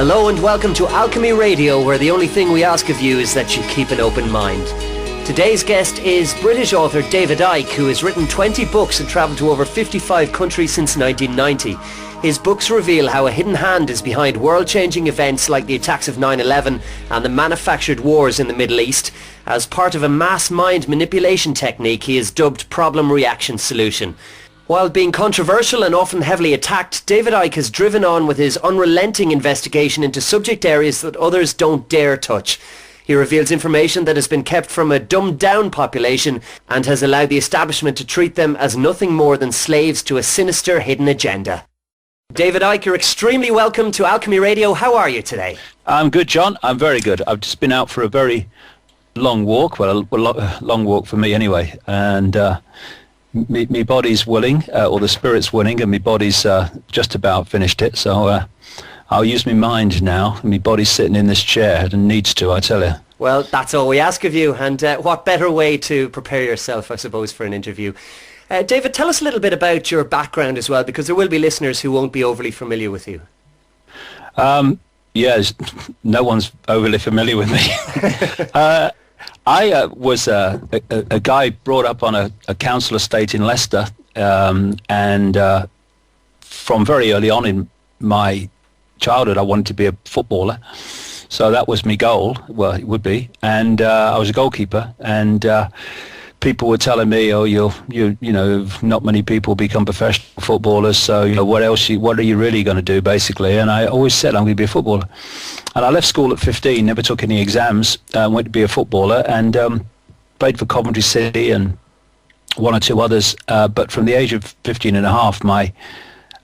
Hello and welcome to Alchemy Radio, where the only thing we ask of you is that you keep an open mind. Today's guest is British author David Icke, who has written 20 books and travelled to over 55 countries since 1990. His books reveal how a hidden hand is behind world-changing events like the attacks of 9/11 and the manufactured wars in the Middle East. As part of a mass mind manipulation technique he is dubbed Problem Reaction Solution. While being controversial and often heavily attacked, David Icke has driven on with his unrelenting investigation into subject areas that others don't dare touch. He reveals information that has been kept from a dumbed-down population and has allowed the establishment to treat them as nothing more than slaves to a sinister hidden agenda. David Icke, you're extremely welcome to Alchemy Radio. How are you today? I'm good, John. I'm very good. I've just been out for a very long walk, well, a long walk for me anyway, and me body's willing, or the spirit's willing, and my body's just about finished it, so I'll use my mind now. My body's sitting in this chair and needs to, I tell you. Well, that's all we ask of you, and what better way to prepare yourself, I suppose, for an interview. David, tell us a little bit about your background as well, because there will be listeners who won't be overly familiar with you. Yes, no one's overly familiar with me. I was a guy brought up on a council estate in Leicester, and from very early on in my childhood I wanted to be a footballer, so that was my goal. Well, it would be, and I was a goalkeeper, and people were telling me, "Oh, you know, not many people become professional footballers, so you know, what are you really going to do, basically?" And I always said I'm going to be a footballer. And I left school at 15, never took any exams, went to be a footballer, and played for Coventry City and one or two others. But from the age of 15 and a half, my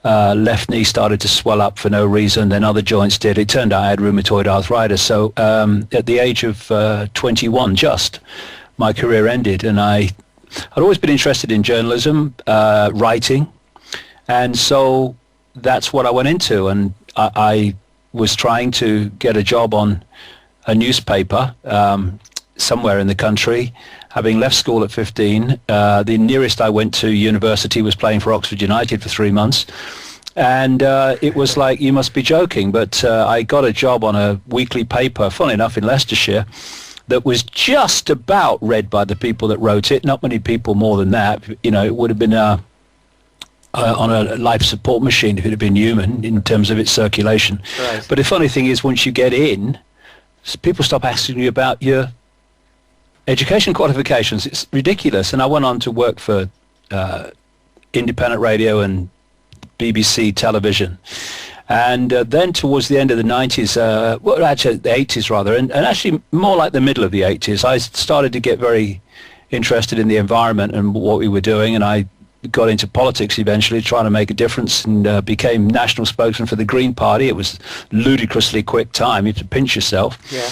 left knee started to swell up for no reason, then other joints did. It turned out I had rheumatoid arthritis. So at the age of 21, my career ended, and I'd always been interested in journalism, writing, and so that's what I went into. And I was trying to get a job on a newspaper somewhere in the country, having left school at 15. The nearest I went to university was playing for Oxford United for 3 months, and it was like, you must be joking, but I got a job on a weekly paper, funnily enough, in Leicestershire, that was just about read by the people that wrote it. Not many people more than that. You know, it would have been on a life support machine if it had been human in terms of its circulation. Right. But the funny thing is, once you get in, people stop asking you about your education qualifications. It's ridiculous. And I went on to work for independent radio and BBC television. And then towards the end of the 90s, well, actually the 80s rather, and actually more like the middle of the 80s, I started to get very interested in the environment and what we were doing, and I got into politics eventually, trying to make a difference, and became national spokesman for the Green Party. It was ludicrously quick time. You have to pinch yourself. Yeah.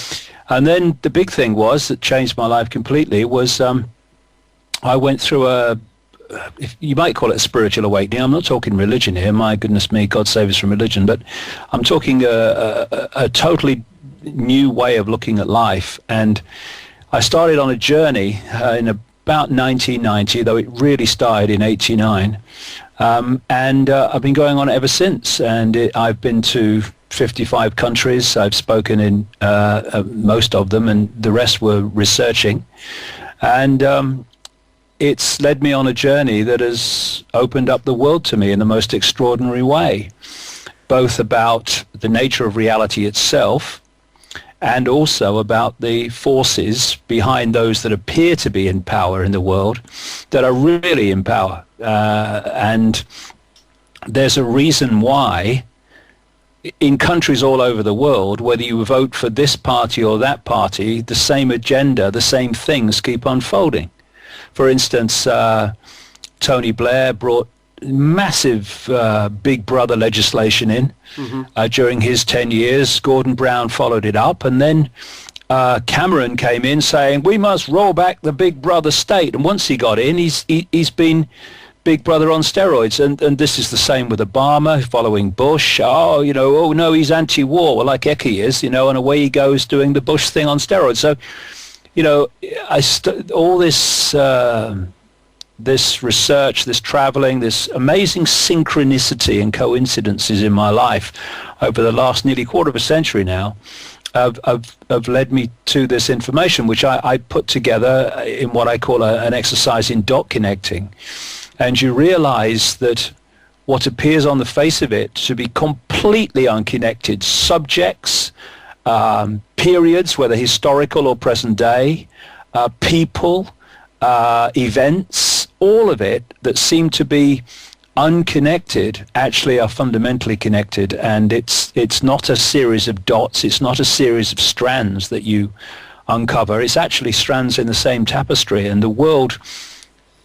And then the big thing was, that changed my life completely, was I went through if you might call it a spiritual awakening. I'm not talking religion here, my goodness me, God save us from religion, but I'm talking a totally new way of looking at life. And I started on a journey in about 1990, though it really started in 89, and I've been going on ever since. And I've been to 55 countries. I've spoken in most of them, and the rest were researching. And it's led me on a journey that has opened up the world to me in the most extraordinary way, both about the nature of reality itself and also about the forces behind those that appear to be in power in the world that are really in power. And there's a reason why in countries all over the world, whether you vote for this party or that party, the same agenda, the same things keep unfolding. For instance, Tony Blair brought massive Big Brother legislation in during his 10 years. Gordon Brown followed it up, and then Cameron came in saying, we must roll back the Big Brother state. And once he got in, he's been Big Brother on steroids. And this is the same with Obama, following Bush. Oh, no, he's anti-war, well, like Icke is, and away he goes doing the Bush thing on steroids. So, all this this research, this traveling, this amazing synchronicity and coincidences in my life over the last nearly quarter of a century now have led me to this information, which I put together in what I call an exercise in dot connecting. And you realize that what appears on the face of it to be completely unconnected subjects, periods, whether historical or present day, people, events, all of it that seem to be unconnected actually are fundamentally connected. And it's not a series of dots, it's not a series of strands that you uncover, it's actually strands in the same tapestry, and the world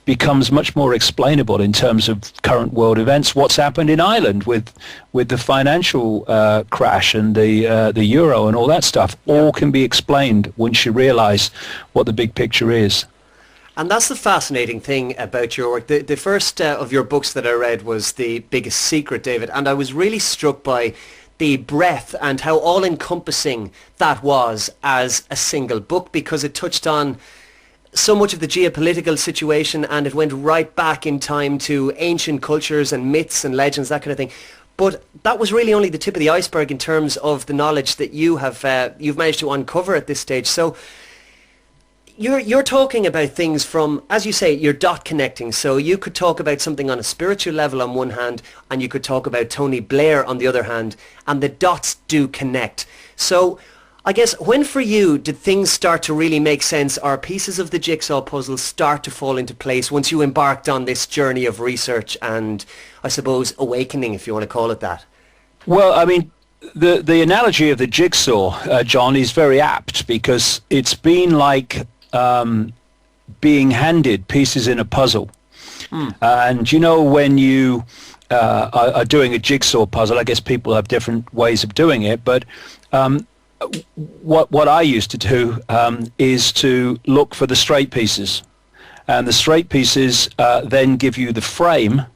becomes much more explainable in terms of current world events. What's happened in Ireland with the financial crash and the euro and all that stuff, all can be explained once you realize what the big picture is. And that's the fascinating thing about your work. The first of your books that I read was The Biggest Secret, David, and I was really struck by the breadth and how all-encompassing that was as a single book, because it touched on so much of the geopolitical situation, and it went right back in time to ancient cultures and myths and legends, that kind of thing. But that was really only the tip of the iceberg in terms of the knowledge that you've managed to uncover at this stage. So you're talking about things from, as you say, you're dot connecting. So you could talk about something on a spiritual level on one hand, and you could talk about Tony Blair on the other hand, and the dots do connect. So I guess, when for you did things start to really make sense, or pieces of the jigsaw puzzle start to fall into place once you embarked on this journey of research and, I suppose, awakening, if you want to call it that? Well, I mean, the analogy of the jigsaw, John, is very apt, because it's been like being handed pieces in a puzzle. And, you know, when you are doing a jigsaw puzzle, I guess people have different ways of doing it, but what I used to do is to look for the straight pieces, and the straight pieces then give you the frame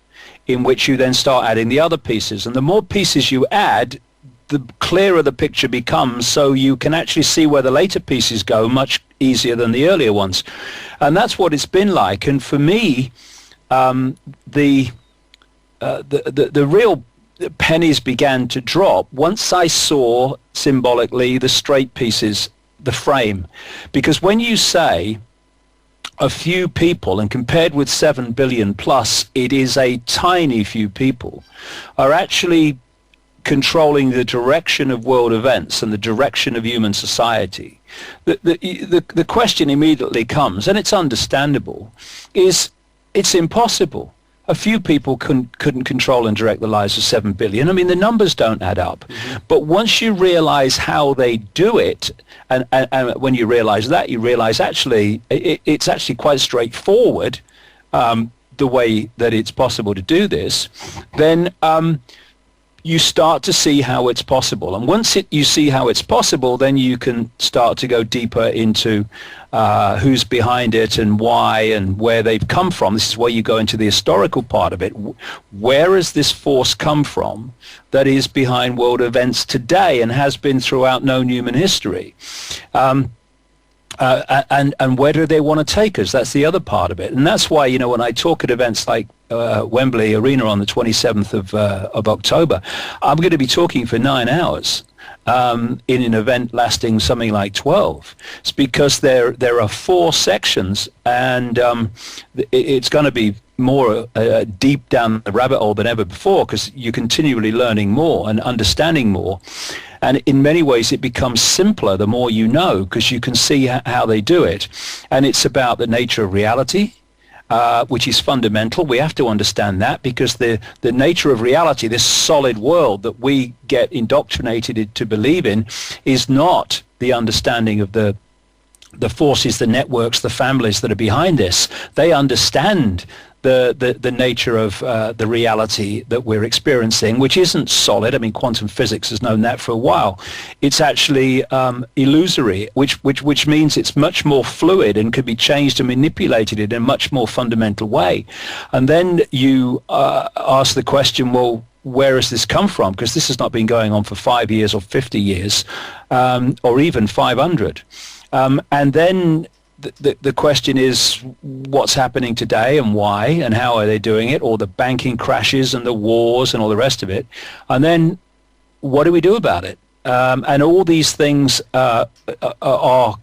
in which you then start adding the other pieces, and the more pieces you add, the clearer the picture becomes, so you can actually see where the later pieces go much easier than the earlier ones. And that's what it's been like. And for me, the real pennies began to drop once I saw symbolically the straight pieces, the frame. Because when you say a few people, and compared with 7 billion plus, it is a tiny few people, are actually controlling the direction of world events and the direction of human society, the question immediately comes, and it's understandable, is it's impossible. A few people couldn't control and direct the lives of 7 billion. I mean, the numbers don't add up. Mm-hmm. But once you realize how they do it, and when you realize that, you realize actually it's actually quite straightforward, the way that it's possible to do this, then you start to see how it's possible. And once you see how it's possible, then you can start to go deeper into who's behind it and why and where they've come from. This is where you go into the historical part of it. Where has this force come from that is behind world events today and has been throughout known human history? And where do they want to take us? That's the other part of it. And that's why, you know, when I talk at events like Wembley Arena on the 27th of October, I'm going to be talking for 9 hours in an event lasting something like 12. It's because there are 4 sections, and it's going to be more deep down the rabbit hole than ever before, because you're continually learning more and understanding more. And in many ways, it becomes simpler the more you know, because you can see how they do it. And it's about the nature of reality, which is fundamental. We have to understand that, because the nature of reality, this solid world that we get indoctrinated to believe in, is not the understanding of the forces, the networks, the families that are behind this. They understand the nature of the reality that we're experiencing, which isn't solid. I mean, quantum physics has known that for a while. It's actually illusory, which means it's much more fluid and can be changed and manipulated in a much more fundamental way. And then you ask the question, well, where has this come from? Because this has not been going on for 5 years or 50 years, or even 500. And then the question is what's happening today and why and how are they doing it, or the banking crashes and the wars and all the rest of it. And then what do we do about it? And all these things are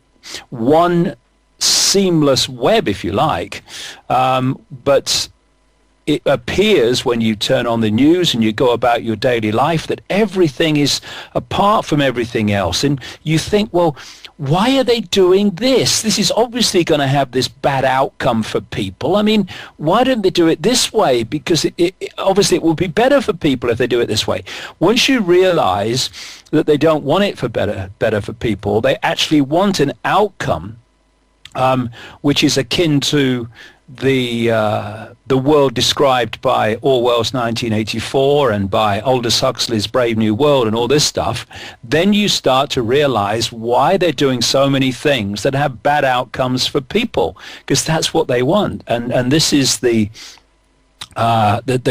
one seamless web, if you like. But it appears when you turn on the news and you go about your daily life that everything is apart from everything else. And you think, well, why are they doing this? This is obviously going to have this bad outcome for people. I mean, why don't they do it this way? Because obviously it will be better for people if they do it this way. Once you realize that they don't want it for better for people, they actually want an outcome which is akin to the world described by Orwell's 1984 and by Aldous Huxley's Brave New World and all this stuff, then you start to realize why they're doing so many things that have bad outcomes for people, because that's what they want. And this is the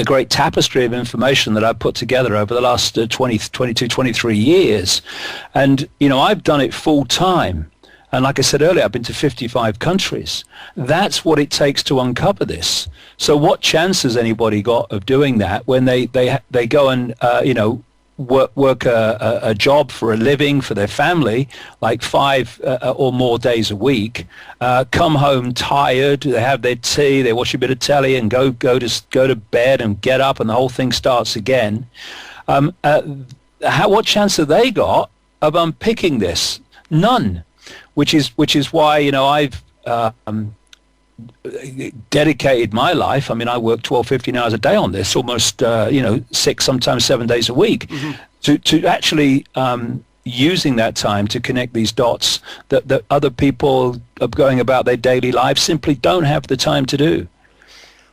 great tapestry of information that I've put together over the last 23 years. And, I've done it full time. And like I said earlier, I've been to 55 countries. That's what it takes to uncover this. So what chance has anybody got of doing that when they go and, work a job for a living for their family, like 5 or more days a week, come home tired, they have their tea, they watch a bit of telly and go to bed and get up and the whole thing starts again. What chance have they got of unpicking this? None. Which is why I've dedicated my life. I mean, I work 12, 15 hours a day on this, almost 6, sometimes 7 days a week, to actually using that time to connect these dots that other people are going about their daily lives simply don't have the time to do.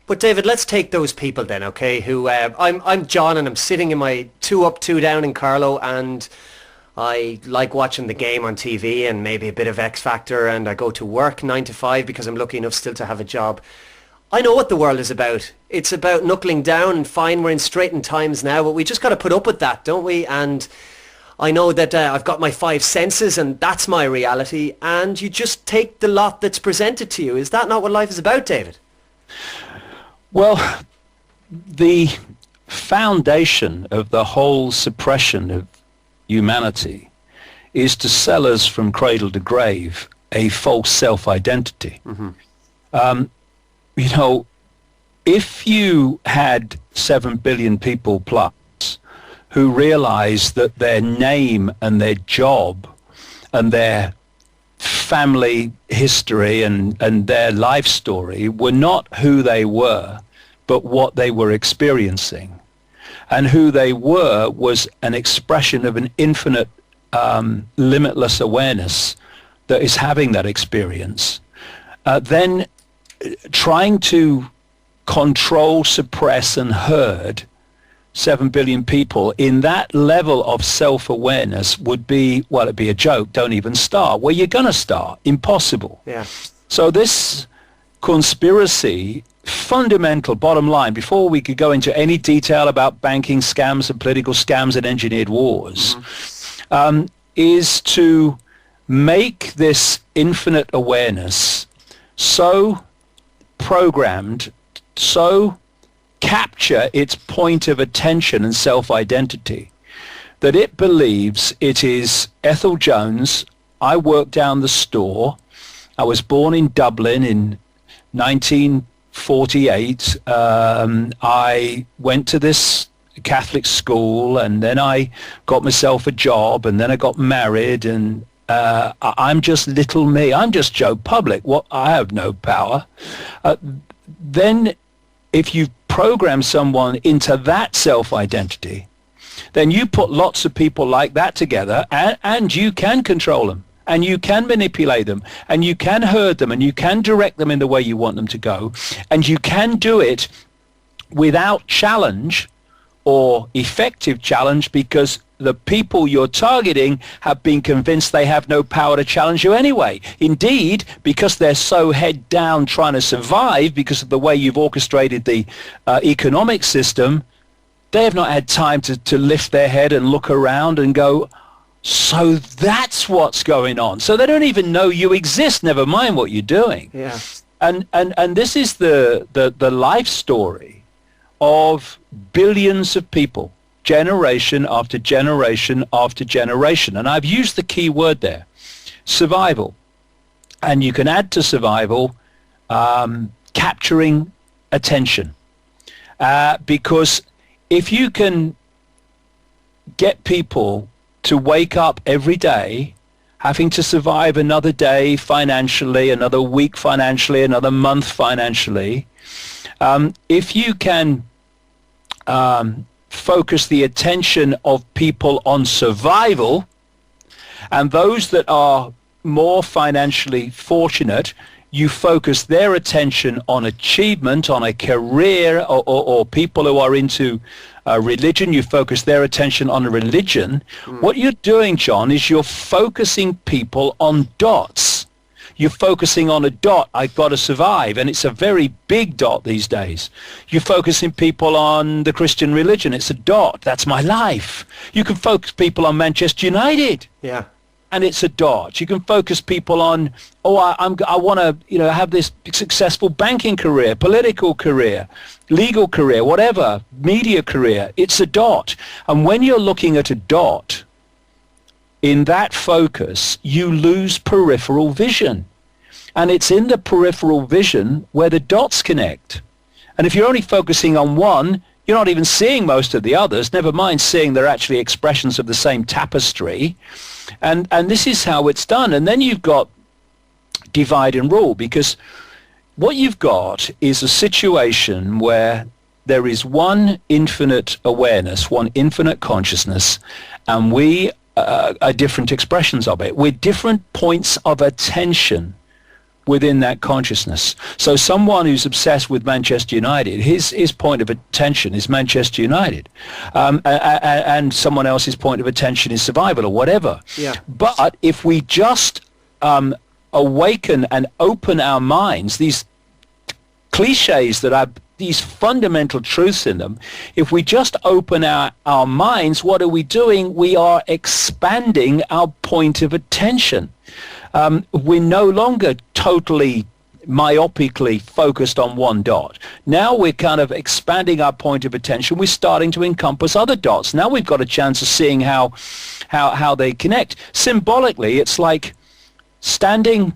But David, let's take those people then, okay? Who I'm John, and I'm sitting in my 2 up, 2 down in Carlow, and I like watching the game on TV and maybe a bit of X Factor, and I go to work 9 to 5 because I'm lucky enough still to have a job. I know what the world is about. It's about knuckling down, and fine, we're in straitened times now, but we just got to put up with that, don't we? And I know that I've got my 5 senses and that's my reality, and you just take the lot that's presented to you. Is that not what life is about, David? Well, the foundation of the whole suppression of humanity is to sell us from cradle to grave a false self-identity. If you had 7 billion people plus who realized that their name and their job and their family history and their life story were not who they were, but what they were experiencing, and who they were was an expression of an infinite, limitless awareness that is having that experience, then trying to control, suppress, and herd 7 billion people in that level of self-awareness would be, well, it'd be a joke. Don't even start. Where you're going to start? Impossible. Yeah. So this conspiracy, fundamental bottom line, before we could go into any detail about banking scams and political scams and engineered wars, is to make this infinite awareness so programmed, so capture its point of attention and self-identity that it believes it is Ethel Jones. I work down the store. I was born in Dublin in 1948. I went to this Catholic school, and then I got myself a job, and then I got married, and I'm just little me. I'm just Joe Public. I have no power. Then if you program someone into that self-identity, then you put lots of people like that together, and you can control them, and you can manipulate them, and you can herd them, and you can direct them in the way you want them to go, and you can do it without challenge or effective challenge, because the people you're targeting have been convinced they have no power to challenge you anyway. Indeed, because they're so head down trying to survive because of the way you've orchestrated the economic system, they have not had time to lift their head and look around and go, So that's what's going on. So they don't even know you exist, never mind what you're doing. Yeah. And this is the life story of billions of people, generation after generation after generation. And I've used the key word there, survival. And you can add to survival capturing attention. Because if you can get people to wake up every day having to survive another day financially, another week financially, another month financially, if you can focus the attention of people on survival, and those that are more financially fortunate, you focus their attention on achievement, on a career, or people who are into religion, you focus their attention on a religion. What you're doing, John, is you're focusing people on dots. You're focusing on a dot, I've got to survive, and it's a very big dot these days. You're focusing people on the Christian religion, it's a dot, that's my life. You can focus people on Manchester United. Yeah. And it's a dot. You can focus people on, I want to, have this successful banking career, political career, legal career, whatever, media career. It's a dot. And when you're looking at a dot, in that focus, you lose peripheral vision. And it's in the peripheral vision where the dots connect. And if you're only focusing on one, you're not even seeing most of the others, never mind seeing they're actually expressions of the same tapestry. And this is how it's done. And then you've got divide and rule, because what you've got is a situation where there is one infinite awareness, one infinite consciousness, and we are different expressions of it. We're different points of attention within that consciousness. So someone who's obsessed with Manchester United, his point of attention is Manchester United, and someone else's point of attention is survival or whatever. Yeah. But if we just awaken and open our minds, these cliches that have these fundamental truths in them, if we just open our minds, what are we doing? We are expanding our point of attention. We're no longer totally myopically focused on one dot. Now we're kind of expanding our point of attention. We're starting to encompass other dots. Now we've got a chance of seeing how they connect. Symbolically, it's like standing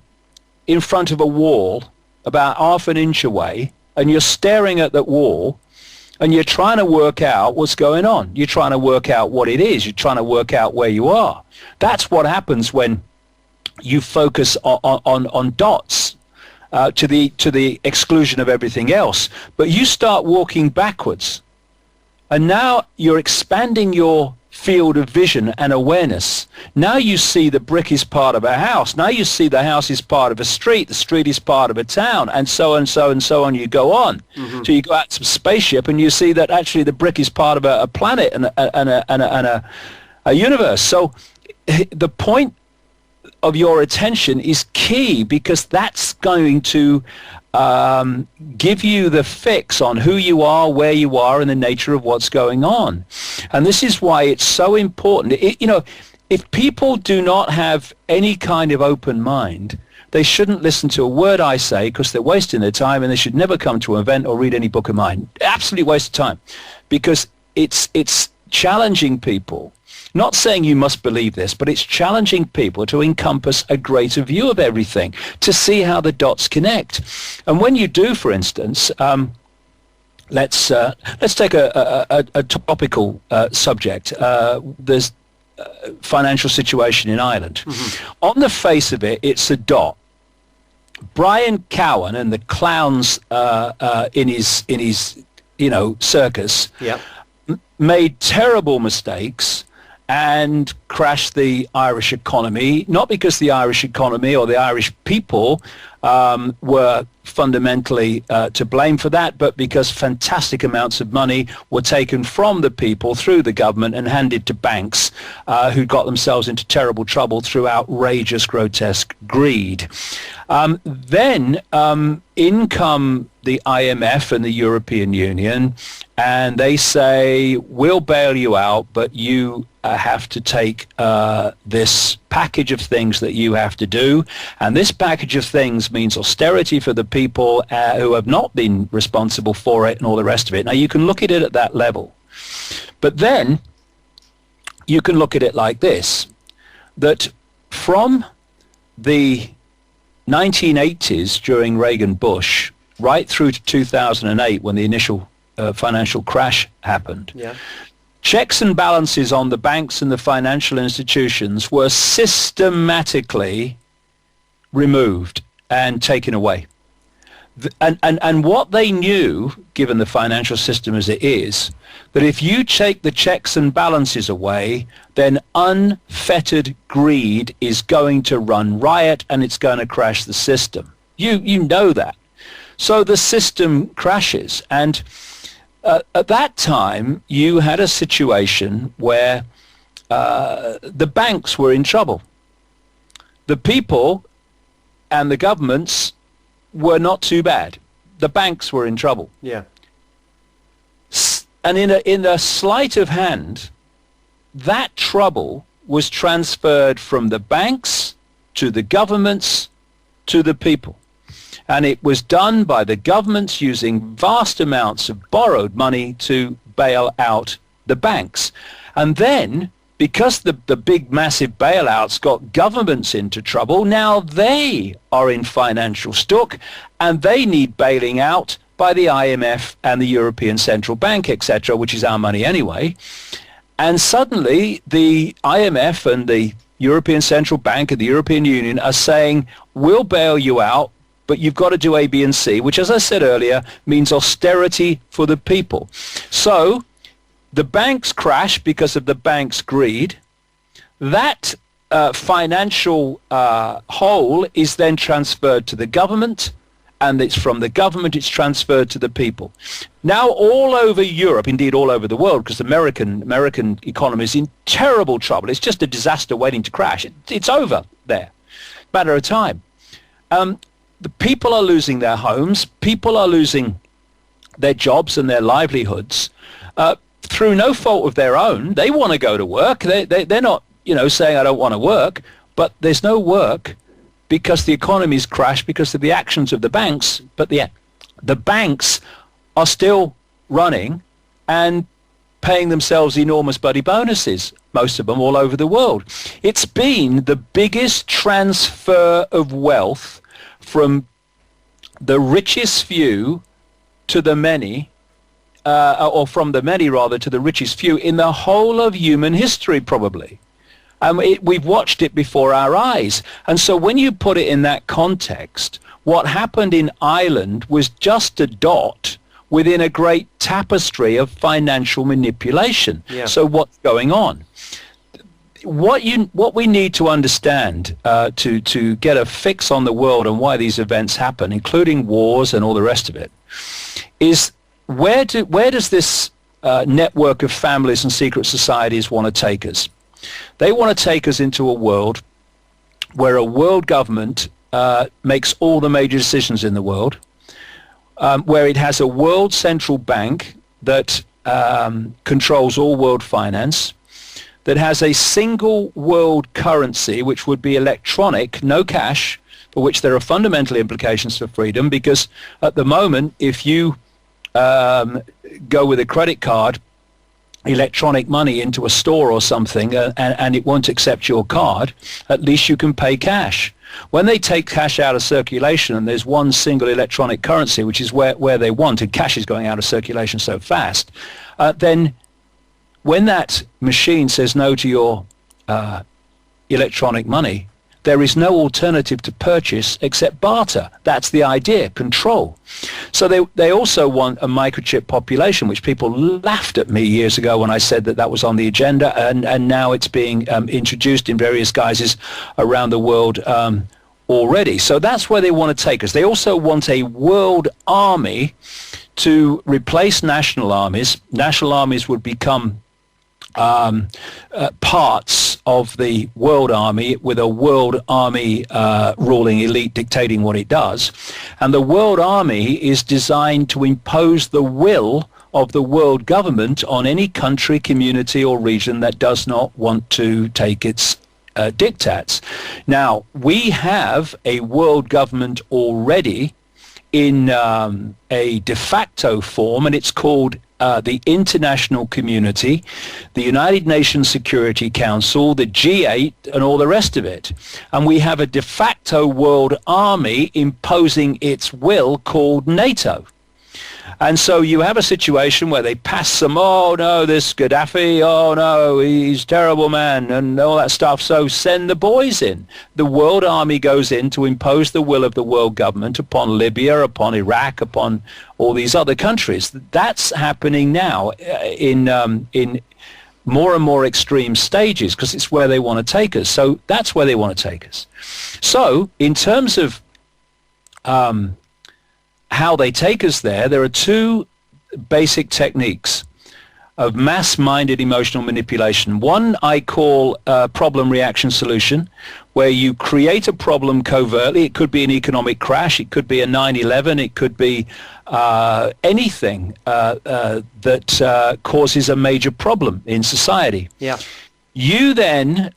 in front of a wall about half an inch away, and you're staring at that wall, and you're trying to work out what's going on. You're trying to work out what it is. You're trying to work out where you are. That's what happens when you focus on dots to the exclusion of everything else. But you start walking backwards, and now you're expanding your field of vision and awareness. Now you see the brick is part of a house. Now you see the house is part of a street. The street is part of a town, and so and so and so on. You go on. Mm-hmm. So you go out to a spaceship, and you see that actually the brick is part of a planet and a universe. So the point of your attention is key, because that's going to give you the fix on who you are, where you are, and the nature of what's going on. And this is why it's so important. If people do not have any kind of open mind, they shouldn't listen to a word I say, because they're wasting their time, and they should never come to an event or read any book of mine. Absolutely waste of time, because it's challenging people. Not saying you must believe this, but it's challenging people to encompass a greater view of everything, to see how the dots connect. And when you do, for instance, let's take a topical subject. There's a financial situation in Ireland. Mm-hmm. On the face of it, it's a dot. Brian Cowan and the clowns in his circus, yep, made terrible mistakes and crashed the Irish economy, not because the Irish economy or the Irish people were fundamentally to blame for that, but because fantastic amounts of money were taken from the people through the government and handed to banks who got themselves into terrible trouble through outrageous, grotesque greed. Then in come the IMF and the European Union, and they say, we'll bail you out, but you have to take this package of things that you have to do. And this package of things means austerity for the people who have not been responsible for it and all the rest of it. Now, you can look at it at that level. But then you can look at it like this, that from the 1980s during Reagan-Bush right through to 2008 when the initial financial crash happened, checks and balances on the banks and the financial institutions were systematically removed and taken away. And what they knew, given the financial system as it is, that if you take the checks and balances away, then unfettered greed is going to run riot and it's going to crash the system. You know that. So the system crashes. And at that time, you had a situation where the banks were in trouble. The people and the governments were not too bad. The banks were in trouble. Yeah. And in a sleight of hand, that trouble was transferred from the banks to the governments to the people. And it was done by the governments using vast amounts of borrowed money to bail out the banks. And then, because the big massive bailouts got governments into trouble, now they are in financial stuck and they need bailing out by the IMF and the European Central Bank, etc., which is our money anyway. And suddenly the IMF and the European Central Bank and the European Union are saying, we'll bail you out, but you've got to do A, B, and C, which, as I said earlier, means austerity for the people. So the banks crash because of the banks' greed. That financial hole is then transferred to the government, and it's from the government it's transferred to the people. Now all over Europe, indeed all over the world, because the American economy is in terrible trouble. It's just a disaster waiting to crash. It's over there. Matter of time. The people are losing their homes. People are losing their jobs and their livelihoods through no fault of their own. They want to go to work. They're not, saying I don't want to work, but there's no work because the economy's crashed because of the actions of the banks. But the banks are still running and paying themselves enormous bloody bonuses, most of them all over the world. It's been the biggest transfer of wealth from the richest few to the many, or from the many rather to the richest few in the whole of human history probably. We've watched it before our eyes. And so when you put it in that context, what happened in Ireland was just a dot within a great tapestry of financial manipulation. Yeah. So what's going on? What we need to understand to get a fix on the world and why these events happen, including wars and all the rest of it, is where does this network of families and secret societies want to take us? They want to take us into a world where a world government makes all the major decisions in the world, where it has a world central bank that controls all world finance, that has a single world currency, which would be electronic, no cash, for which there are fundamental implications for freedom, because at the moment, if you go with a credit card, electronic money into a store or something, and it won't accept your card, at least you can pay cash. When they take cash out of circulation and there's one single electronic currency, which is where they want, and cash is going out of circulation so fast, then when that machine says no to your electronic money, there is no alternative to purchase except barter. That's the idea, control. So they also want a microchip population, which people laughed at me years ago when I said that was on the agenda, and now it's being introduced in various guises around the world already. So that's where they want to take us. They also want a world army to replace national armies. National armies would become parts of the world army, with a world army ruling elite dictating what it does. And the world army is designed to impose the will of the world government on any country, community or region that does not want to take its diktats. Now, we have a world government already in a de facto form, and it's called the international community, the United Nations Security Council, the G8, and all the rest of it. And we have a de facto world army imposing its will called NATO. And so you have a situation where they pass some, oh no, this Gaddafi, oh no, he's a terrible man, and all that stuff. So send the boys in. The world army goes in to impose the will of the world government upon Libya, upon Iraq, upon all these other countries. That's happening now in more and more extreme stages, because it's where they want to take us. So that's where they want to take us. So in terms of how they take us there are two basic techniques of mass-minded emotional manipulation. One I call problem, reaction, solution, where you create a problem covertly. It could be an economic crash, it could be a 9/11, it could be anything that causes a major problem in society. Yeah. You then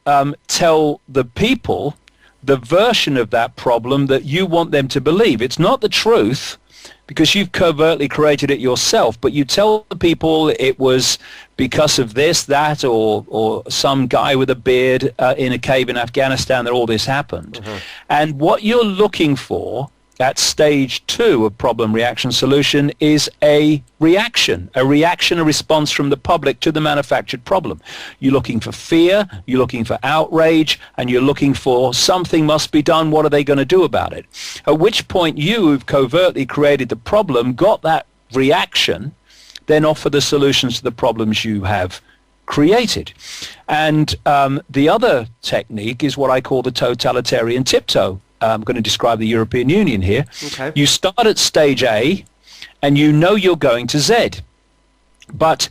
tell the people the version of that problem that you want them to believe. It's not the truth, because you've covertly created it yourself, but you tell the people it was because of this, that, or some guy with a beard in a cave in Afghanistan that all this happened. Mm-hmm. And what you're looking for at stage 2 of problem, reaction, solution is a reaction, a response from the public to the manufactured problem. You're looking for fear, you're looking for outrage, and you're looking for something must be done, what are they going to do about it? At which point you, who've covertly created the problem, got that reaction, then offer the solutions to the problems you have created. And the other technique is what I call the totalitarian tiptoe. I'm going to describe the European Union here. Okay. You start at stage A, and you know you're going to Z. But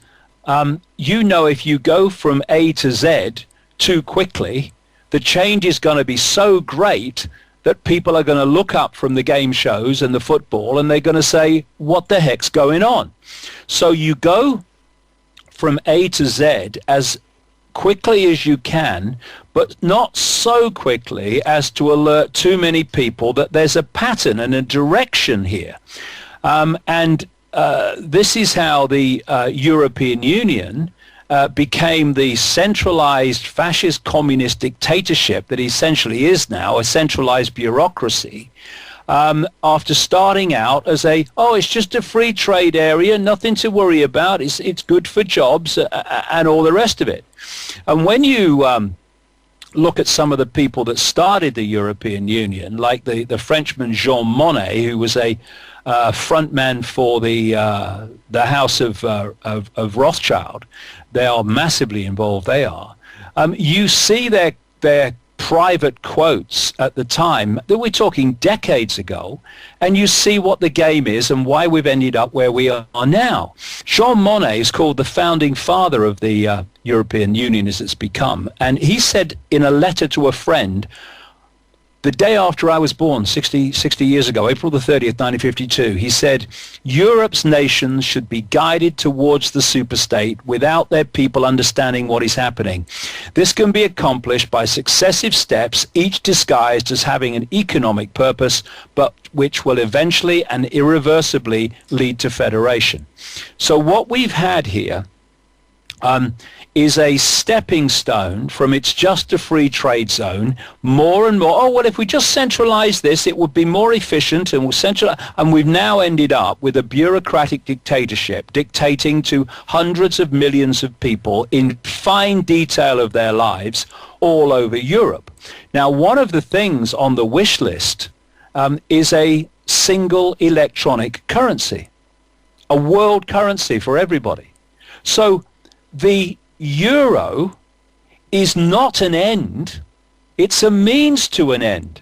you know if you go from A to Z too quickly, the change is going to be so great that people are going to look up from the game shows and the football, and they're going to say, what the heck's going on? So you go from A to Z as quickly as you can, but not so quickly as to alert too many people that there's a pattern and a direction here. This is how the European Union became the centralized fascist communist dictatorship that essentially is now, a centralized bureaucracy, after starting out as it's just a free trade area, nothing to worry about, it's good for jobs and all the rest of it. And when you look at some of the people that started the European Union, like the Frenchman Jean Monnet, who was a frontman for the House of Rothschild, they are massively involved. They are. You see their private quotes at the time, that we're talking decades ago, and you see what the game is and why we've ended up where we are now. Jean Monnet is called the founding father of the European Union as it's become, and he said in a letter to a friend, the day after I was born, 60 years ago, April the 30th, 1952, he said, Europe's nations should be guided towards the superstate without their people understanding what is happening. This can be accomplished by successive steps, each disguised as having an economic purpose, but which will eventually and irreversibly lead to federation. So what we've had here is a stepping stone from it's just a free trade zone, more and more, if we just centralize this, it would be more efficient, and we've now ended up with a bureaucratic dictatorship dictating to hundreds of millions of people in fine detail of their lives all over Europe. Now, one of the things on the wish list is a single electronic currency, a world currency for everybody. So the euro is not an end, it's a means to an end.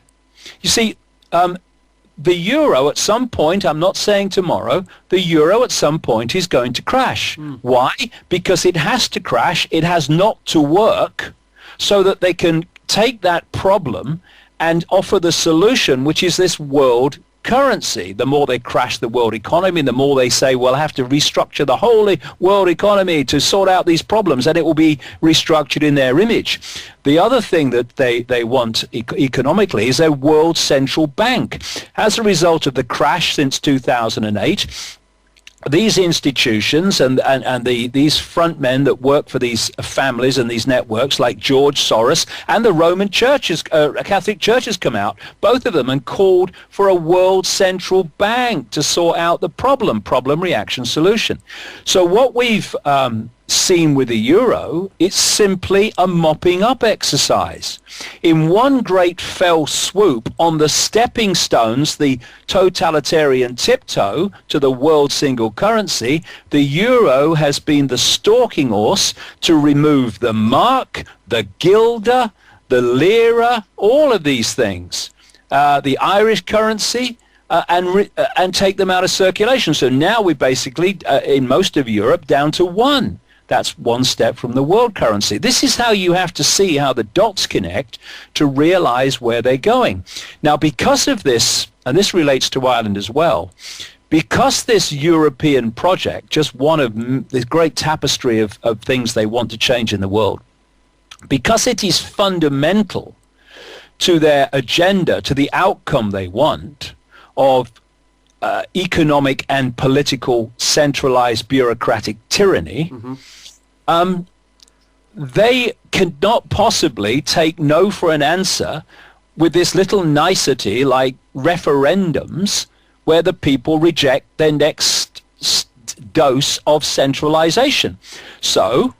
You see, the euro at some point, I'm not saying tomorrow, the euro at some point is going to crash. Why? Because it has to crash, it has not to work, so that they can take that problem and offer the solution, which is this world currency, the more they crash the world economy, the more they say we'll have to restructure the whole world economy to sort out these problems, and it will be restructured in their image. The other thing that they want economically is a world central bank. As a result of the crash since 2008, these institutions and these front men that work for these families and these networks like George Soros and the Roman churches, Catholic churches come out, both of them, and called for a world central bank to sort out the problem, reaction, solution. So what we've seen with the euro, it's simply a mopping up exercise. In one great fell swoop on the stepping stones, the totalitarian tiptoe to the world single currency, the euro has been the stalking horse to remove the mark, the guilder, the lira, all of these things, the Irish currency, and take them out of circulation. So now we're basically, in most of Europe, down to one. That's one step from the world currency. This is how you have to see how the dots connect to realize where they're going. Now, because of this, and this relates to Ireland as well, because this European project, just one of this great tapestry of things they want to change in the world, because it is fundamental to their agenda, to the outcome they want of economic and political centralized bureaucratic tyranny, they cannot possibly take no for an answer with this little nicety like referendums where the people reject their next dose of centralization. So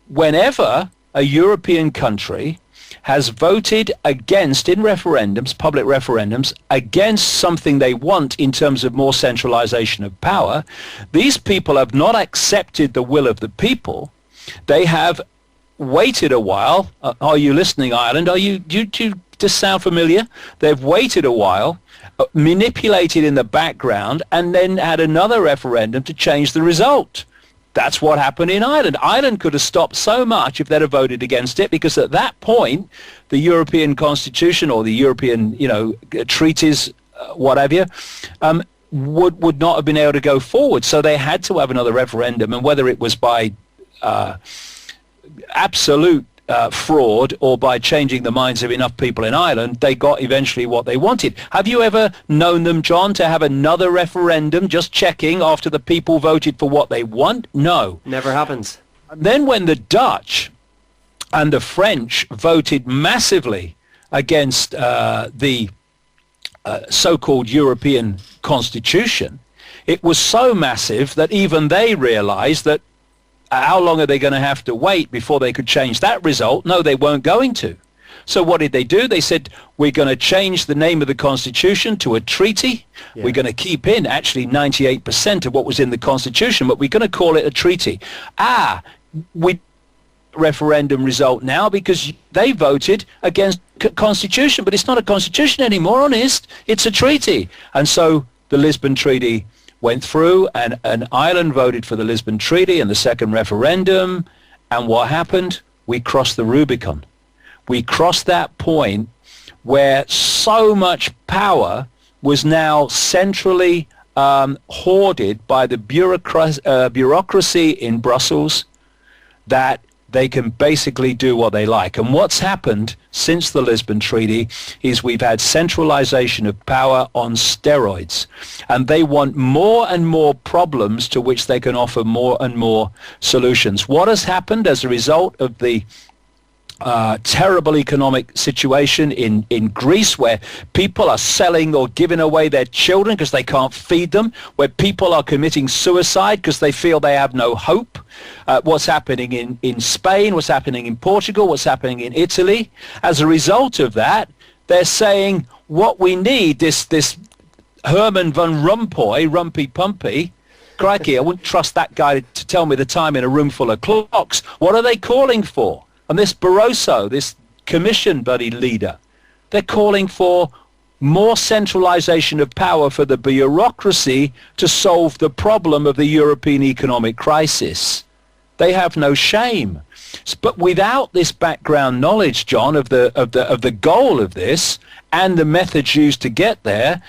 whenever a European country has voted against, in referendums, public referendums, against something they want in terms of more centralization of power, these people have not accepted the will of the people. They have waited a while. Are you listening, Ireland? Do you just sound familiar? They've waited a while, manipulated in the background, and then had another referendum to change the result. That's what happened in Ireland. Ireland could have stopped so much if they'd have voted against it, because at that point, the European Constitution or the European, treaties, whatever, would not have been able to go forward. So they had to have another referendum, and whether it was by absolute fraud or by changing the minds of enough people in Ireland, they got eventually what they wanted. Have you ever known them, John, to have another referendum, just checking after the people voted for what they want? No. Never happens. And then when the Dutch and the French voted massively against the so-called European Constitution, it was so massive that even they realized that how long are they going to have to wait before they could change that result? No, they weren't going to. So what did they do? They said, we're going to change the name of the Constitution to a treaty. Yeah. We're going to keep in actually 98% of what was in the Constitution, but we're going to call it a treaty. We referendum result now because they voted against Constitution, but it's not a Constitution anymore, honest. It's a treaty. And so the Lisbon Treaty went through, and Ireland voted for the Lisbon Treaty and the second referendum. And what happened? We crossed the Rubicon. We crossed that point where so much power was now centrally hoarded by the bureaucracy in Brussels that they can basically do what they like. And what's happened since the Lisbon Treaty is we've had centralization of power on steroids. And they want more and more problems to which they can offer more and more solutions. What has happened as a result of the terrible economic situation in Greece, where people are selling or giving away their children because they can't feed them, where people are committing suicide because they feel they have no hope, what's happening in Spain, what's happening in Portugal, what's happening in Italy. As a result of that, they're saying what we need, this Herman van Rompuy, Rumpy-Pumpy, crikey, I wouldn't trust that guy to tell me the time in a room full of clocks. What are they calling for? And this Barroso, this commission buddy leader, they're calling for more centralization of power for the bureaucracy to solve the problem of the European economic crisis. They have no shame. But without this background knowledge, John, of the goal of this and the methods used to get there,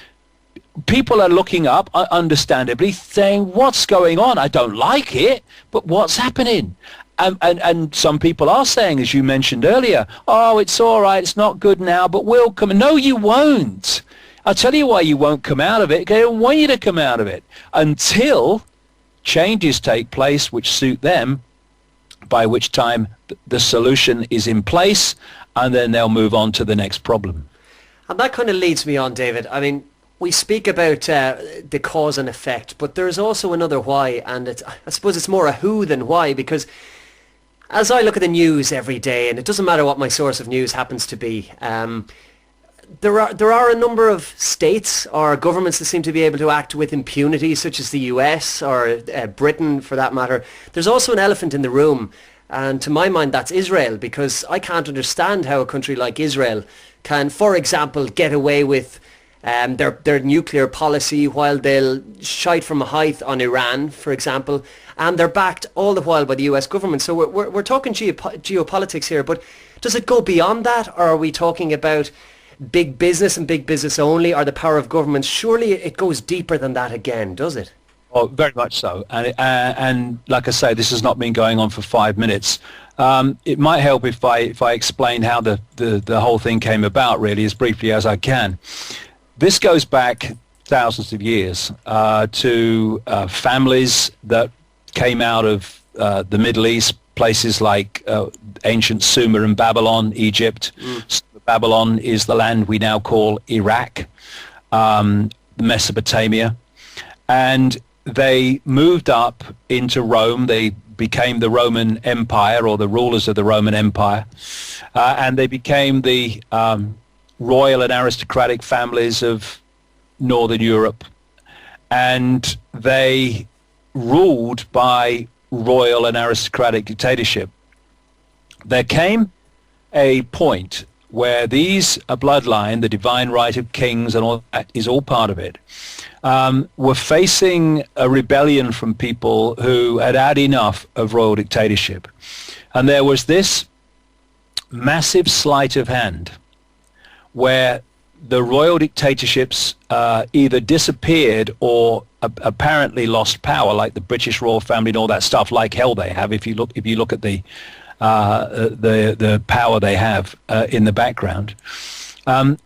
people are looking up, understandably, saying, what's going on? I don't like it, but what's happening? And some people are saying, as you mentioned earlier, oh, it's all right, it's not good now, but we'll come. No, you won't. I'll tell you why you won't come out of it. They don't want you to come out of it until changes take place which suit them, by which time the solution is in place, and then they'll move on to the next problem. And that kind of leads me on, David. I mean, we speak about the cause and effect, but there's also another why, and I suppose it's more a who than why, because as I look at the news every day, and it doesn't matter what my source of news happens to be, there are a number of states or governments that seem to be able to act with impunity, such as the US or Britain, for that matter. There's also an elephant in the room, and to my mind that's Israel, because I can't understand how a country like Israel can, for example, get away with their nuclear policy while they'll shite from a height on Iran, for example, and they're backed all the while by the US government. So we're talking geopolitics here, but does it go beyond that, or are we talking about big business and big business only, or the power of government? Surely it goes deeper than that again, does it? Oh, very much so. And like I say, this has not been going on for 5 minutes. It might help if I explain how the whole thing came about, really, as briefly as I can. This goes back thousands of years to families that came out of the Middle East, places like ancient Sumer and Babylon, Egypt. Babylon is the land we now call Iraq, Mesopotamia. And they moved up into Rome. They became the Roman Empire, or the rulers of the Roman Empire. And they became the royal and aristocratic families of Northern Europe. And they ruled by royal and aristocratic dictatorship. There came a point where these bloodline, the divine right of kings and all that is all part of it, were facing a rebellion from people who had had enough of royal dictatorship. And there was this massive sleight of hand where the royal dictatorships either disappeared or apparently lost power, like the British royal family and all that stuff, like hell they have, if you look at the power they have in the background. And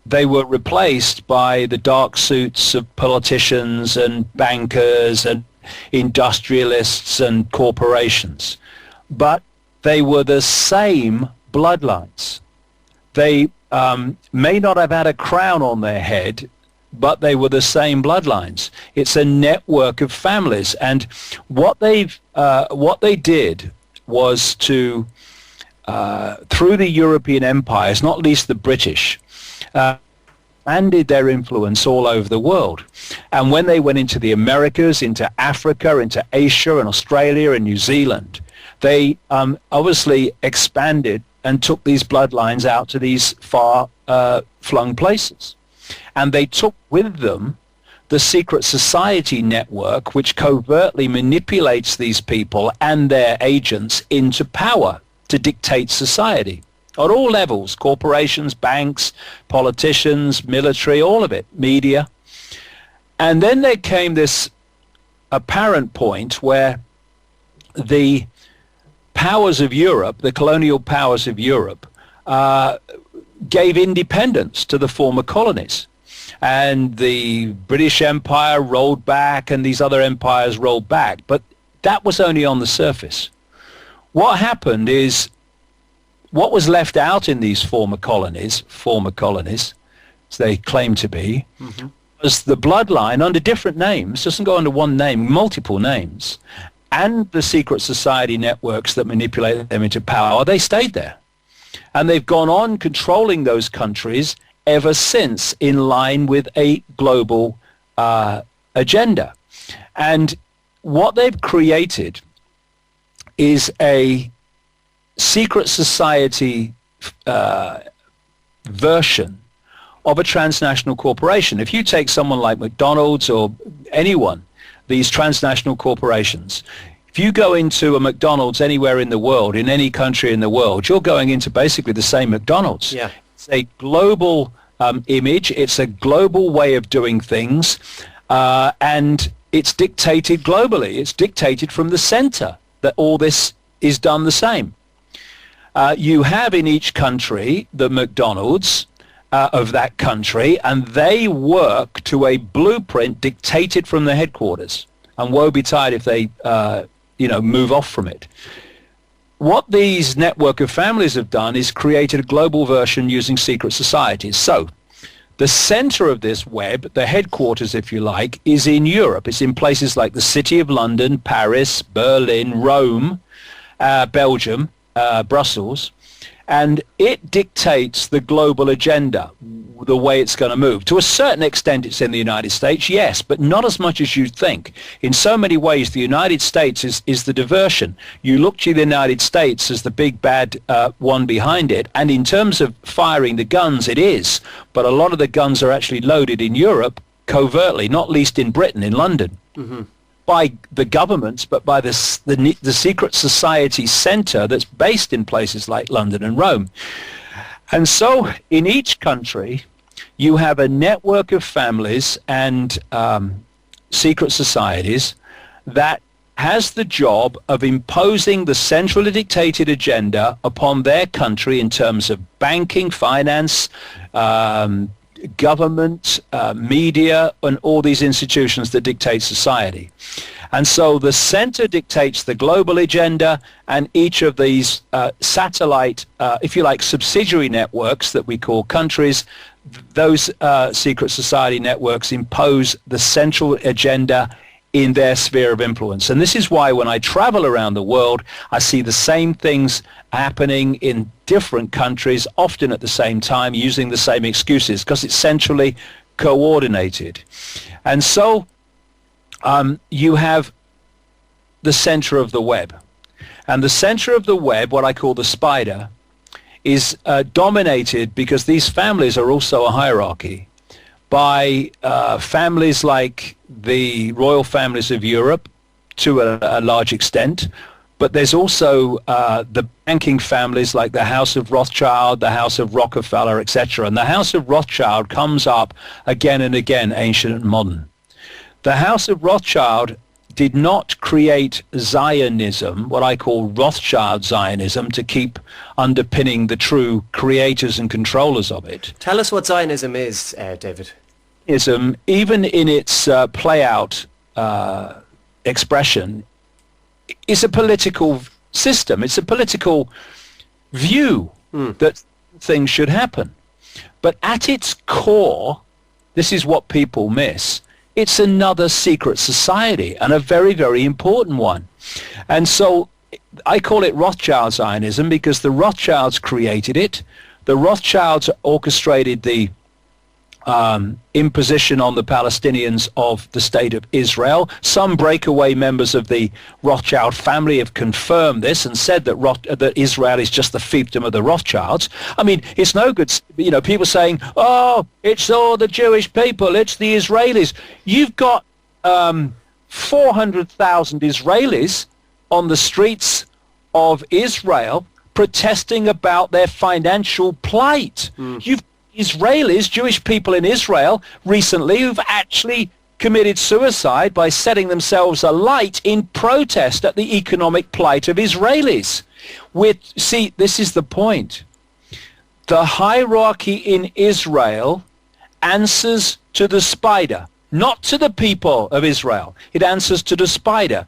they were replaced by the dark suits of politicians and bankers and industrialists and corporations. But they were the same bloodlines. They may not have had a crown on their head, but they were the same bloodlines. It's a network of families. And what they did was to, through the European empires, not least the British, expanded their influence all over the world. And when they went into the Americas, into Africa, into Asia and Australia and New Zealand, they obviously expanded and took these bloodlines out to these far-flung places. And they took with them the secret society network, which covertly manipulates these people and their agents into power to dictate society at all levels: corporations, banks, politicians, military, all of it, media. And then there came this apparent point where the powers of Europe, the colonial powers of Europe, gave independence to the former colonies. And the British Empire rolled back, and these other empires rolled back. But that was only on the surface. What happened is, what was left out in these former colonies, as they claim to be, was the bloodline under different names, doesn't go under one name, multiple names, and the secret society networks that manipulated them into power. They stayed there. And they've gone on controlling those countries ever since, in line with a global agenda. And what they've created is a secret society version of a transnational corporation. If you take someone like McDonald's or anyone, these transnational corporations, if you go into a McDonald's anywhere in the world, in any country in the world, you're going into basically the same McDonald's. Yeah. It's a global image. It's a global way of doing things, and it's dictated globally. It's dictated from the center that all this is done the same. You have in each country the McDonald's of that country, and they work to a blueprint dictated from the headquarters. And woe betide if they, move off from it. What these network of families have done is created a global version using secret societies. So the center of this web, the headquarters, if you like, is in Europe. It's in places like the City of London, Paris, Berlin, Rome, Belgium, Brussels, and it dictates the global agenda, the way it's going to move. To a certain extent, it's in the United States, yes, but not as much as you'd think. In so many ways, the United States is the diversion. You look to the United States as the big bad one behind it, and in terms of firing the guns, it is. But a lot of the guns are actually loaded in Europe covertly, not least in Britain, in London. Mm-hmm. By the governments, but by the secret society center that's based in places like London and Rome. And so in each country, you have a network of families and secret societies that has the job of imposing the centrally dictated agenda upon their country in terms of banking, finance, government, media, and all these institutions that dictate society. And so the center dictates the global agenda, and each of these satellite, if you like, subsidiary networks that we call countries, those secret society networks impose the central agenda in their sphere of influence. And this is why when I travel around the world, I see the same things happening in different countries, often at the same time, using the same excuses, because it's centrally coordinated. And so you have the center of the web. And the center of the web, what I call the spider, is dominated, because these families are also a hierarchy, by families like the royal families of Europe to a large extent, but there's also the banking families like the House of Rothschild, the House of Rockefeller, etc. And the House of Rothschild comes up again and again, ancient and modern. The House of Rothschild did not create Zionism, what I call Rothschild Zionism, to keep underpinning the true creators and controllers of it. Tell us what Zionism is, David. Zionism, even in its play-out expression, is a political system. It's a political view that things should happen. But at its core, this is what people miss, it's another secret society, and a very, very important one. And so I call it Rothschild Zionism because the Rothschilds created it. The Rothschilds orchestrated the imposition on the Palestinians of the state of Israel. Some breakaway members of the Rothschild family have confirmed this and said that Israel is just the fiefdom of the Rothschilds. I mean, it's no good, people saying, oh, it's all the Jewish people, it's the Israelis. You've got 400,000 Israelis on the streets of Israel protesting about their financial plight. You've Israelis, Jewish people in Israel recently who've actually committed suicide by setting themselves alight in protest at the economic plight of Israelis. See, this is the point. The hierarchy in Israel answers to the spider, not to the people of Israel. It answers to the spider.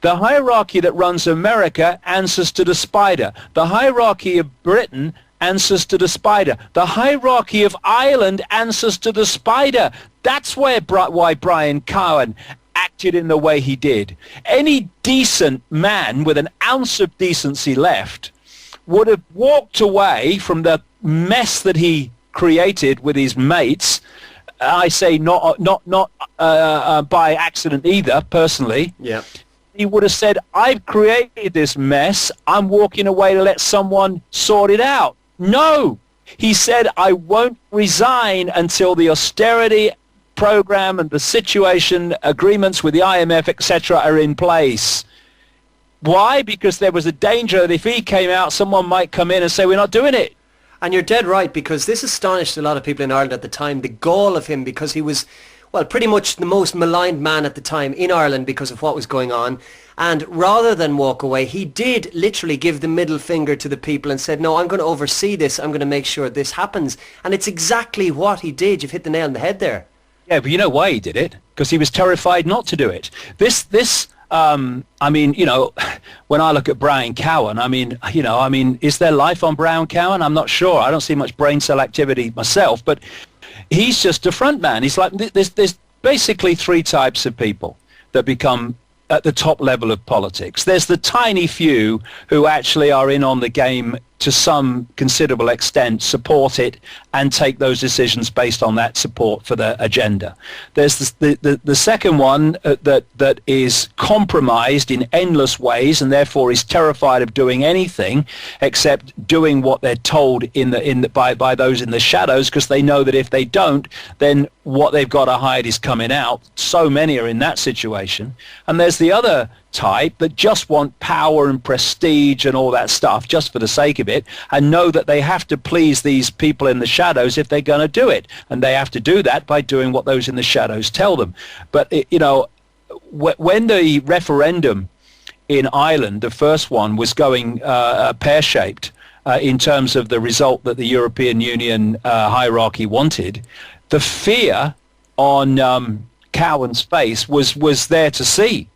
The hierarchy that runs America answers to the spider. The hierarchy of Britain answers to the spider. The hierarchy of Ireland answers to the spider. That's why Brian Cowen acted in the way he did. Any decent man with an ounce of decency left would have walked away from the mess that he created with his mates. I say not by accident either, personally. Yeah. He would have said, I've created this mess. I'm walking away to let someone sort it out. No, he said, I won't resign until the austerity program and the situation agreements with the IMF, etc., are in place. Why? Because there was a danger that if he came out, someone might come in and say, we're not doing it. And you're dead right, because this astonished a lot of people in Ireland at the time, the gall of him, because he was, well, pretty much the most maligned man at the time in Ireland because of what was going on. And rather than walk away, he did literally give the middle finger to the people and said, no, I'm going to oversee this. I'm going to make sure this happens. And it's exactly what he did. You've hit the nail on the head there. Yeah, but you know why he did it? Because he was terrified not to do it. I mean, you know, when I look at Brian Cowan, is there life on Brian Cowan? I'm not sure. I don't see much brain cell activity myself, but he's just a front man. He's like, there's basically three types of people that become at the top level of politics. There's the tiny few who actually are in on the game to some considerable extent, support it, and take those decisions based on that support for the agenda. There's the second one that is compromised in endless ways and therefore is terrified of doing anything except doing what they're told by those in the shadows, because they know that if they don't, then what they've got to hide is coming out. So many are in that situation. And there's the other type that just want power and prestige and all that stuff just for the sake of it, and know that they have to please these people in the shadows if they're going to do it, and they have to do that by doing what those in the shadows tell them. But when the referendum in Ireland, the first one, was going pear-shaped in terms of the result that the European Union hierarchy wanted, the fear on Cowan's face was there to see.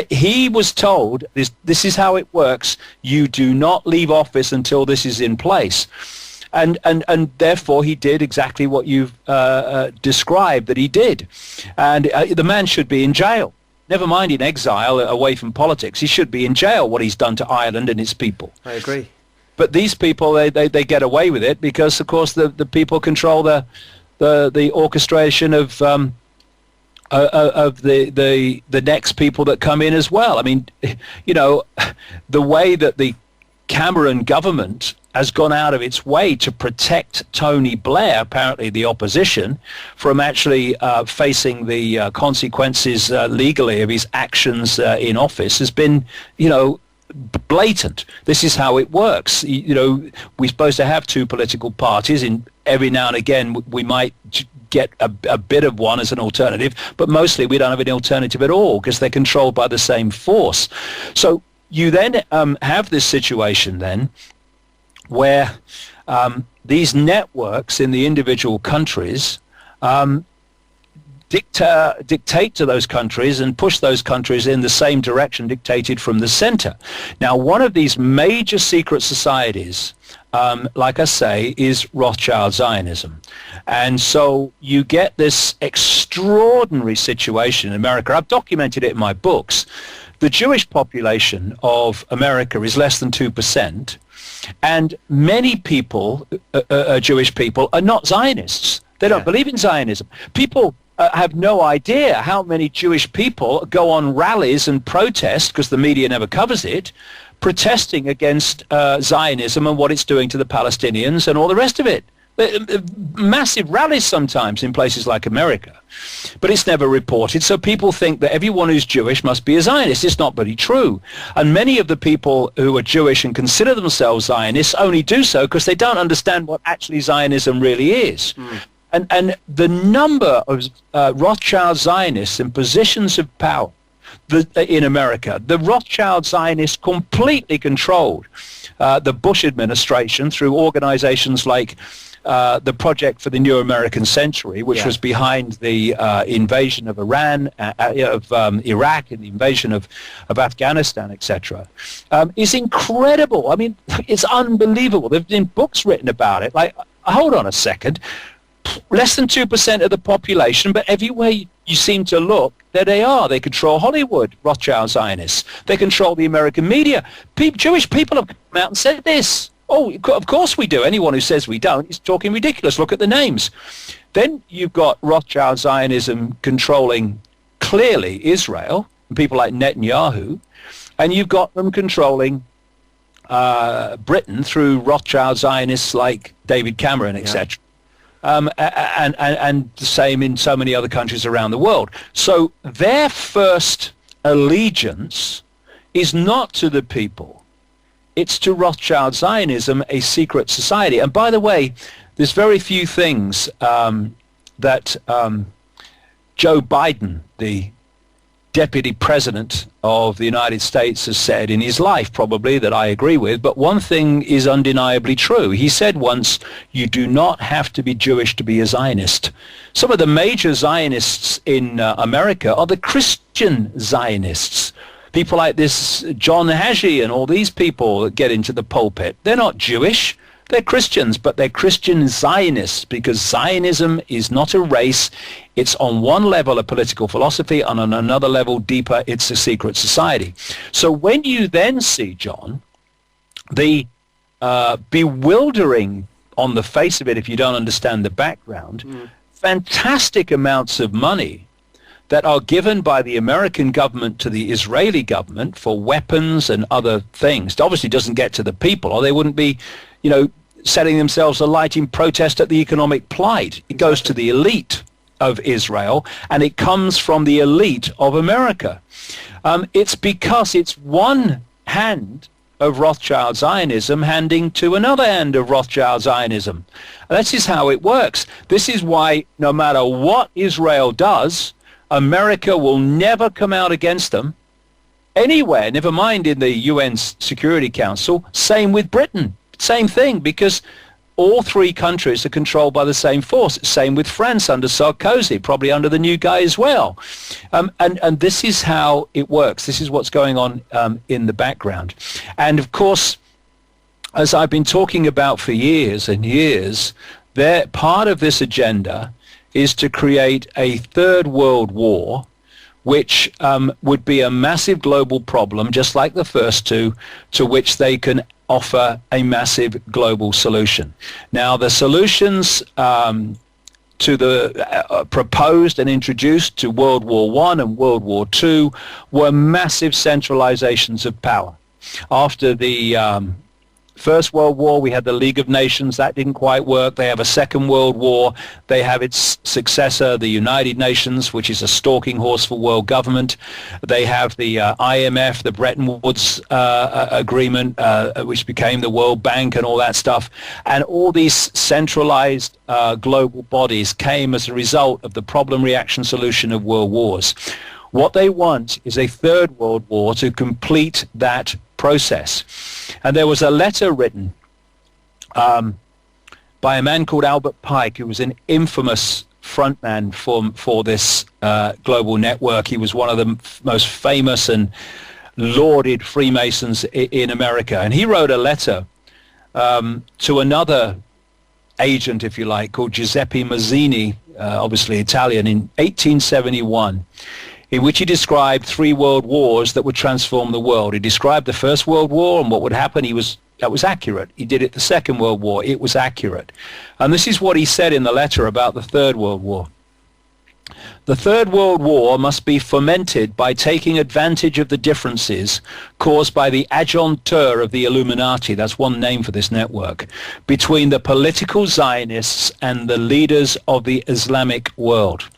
He was told, this is how it works. You do not leave office until this is in place. And therefore he did exactly what you've described that he did. And the man should be in jail. Never mind in exile, away from politics. He should be in jail, what he's done to Ireland and its people. I agree. But these people, they get away with it because, of course, the people control the orchestration of the next people that come in as well. I mean, you know, the way that the Cameron government has gone out of its way to protect Tony Blair, apparently the opposition, from actually facing the consequences legally of his actions in office has been, you know, blatant. This is how it works. You know, we're supposed to have two political parties. In every now and again we might get a bit of one as an alternative, but mostly we don't have any alternative at all because they're controlled by the same force. So you then have this situation then where these networks in the individual countries dictate to those countries and push those countries in the same direction dictated from the center. Now, one of these major secret societies, like I say, is Rothschild Zionism. And so you get this extraordinary situation in America. I've documented it in my books. The Jewish population of America is less than 2%, and many people, Jewish people, are not Zionists. They don't believe in Zionism. People have no idea how many Jewish people go on rallies and protest, because the media never covers it, protesting against Zionism and what it's doing to the Palestinians and all the rest of it. Massive rallies sometimes in places like America, but it's never reported. So people think that everyone who's Jewish must be a Zionist. It's not really true. And many of the people who are Jewish and consider themselves Zionists only do so because they don't understand what actually Zionism really is. And the number of Rothschild Zionists in positions of power in America, the Rothschild Zionists completely controlled the Bush administration through organizations like the Project for the New American Century, which was behind the invasion of Iran, of Iraq, and the invasion of Afghanistan, etc., is incredible. I mean, it's unbelievable. There have been books written about it. Like, hold on a second. Less than 2% of the population, but everywhere you seem to look, there they are. They control Hollywood, Rothschild Zionists. They control the American media. Jewish people have come out and said this. Oh, of course we do. Anyone who says we don't is talking ridiculous. Look at the names. Then you've got Rothschild Zionism controlling clearly Israel, and people like Netanyahu, and you've got them controlling Britain through Rothschild Zionists like David Cameron, etc. And the same in so many other countries around the world. So their first allegiance is not to the people. it's to Rothschild Zionism a secret society. And by the way, there's very few things that Joe Biden, the deputy president of the United States, has said in his life, probably, that I agree with. But one thing is undeniably true. He said once, you do not have to be Jewish to be a Zionist. Some of the major Zionists in America are the Christian Zionists. People like this John Hagee and all these people that get into the pulpit, they're not Jewish. They're Christians, but they're Christian Zionists, because Zionism is not a race. It's on one level a political philosophy, and on another level deeper, it's a secret society. So when you then see, John, the bewildering on the face of it, if you don't understand the background, fantastic amounts of money that are given by the American government to the Israeli government for weapons and other things. It obviously doesn't get to the people, or they wouldn't be, setting themselves alight in protest at the economic plight. It goes to the elite of Israel, and it comes from the elite of America. It's because it's one hand of Rothschild Zionism handing to another hand of Rothschild Zionism. And this is how it works. This is why no matter what Israel does, America will never come out against them anywhere, never mind in the UN Security Council. Same with Britain. Same thing, because all three countries are controlled by the same force. Same with France under Sarkozy, probably under the new guy as well. And this is how it works. This is what's going on in the background. And of course, as I've been talking about for years and years, part of this agenda is to create a third world war, which would be a massive global problem, just like the first two, to which they can offer a massive global solution. Now, the solutions to the proposed and introduced to World War I and World War II were massive centralizations of power. After the First World War, we had the League of Nations. That didn't quite work. They have a Second World War. They have its successor, the United Nations, which is a stalking horse for world government. They have the IMF, the Bretton Woods agreement, which became the World Bank and all that stuff. And all these centralized global bodies came as a result of the problem-reaction solution of world wars. What they want is a third world war to complete that process. And there was a letter written by a man called Albert Pike, who was an infamous frontman for this global network. He was one of the most famous and lauded Freemasons in America. And he wrote a letter to another agent, if you like, called Giuseppe Mazzini, obviously Italian, in 1871. In which he described 3 world wars that would transform the world. He described the First World War and what would happen. That was accurate. He did it the Second World War. It was accurate. And this is what he said in the letter about the Third World War. The Third World War must be fomented by taking advantage of the differences caused by the agentur of the Illuminati, that's one name for this network, between the political Zionists and the leaders of the Islamic world.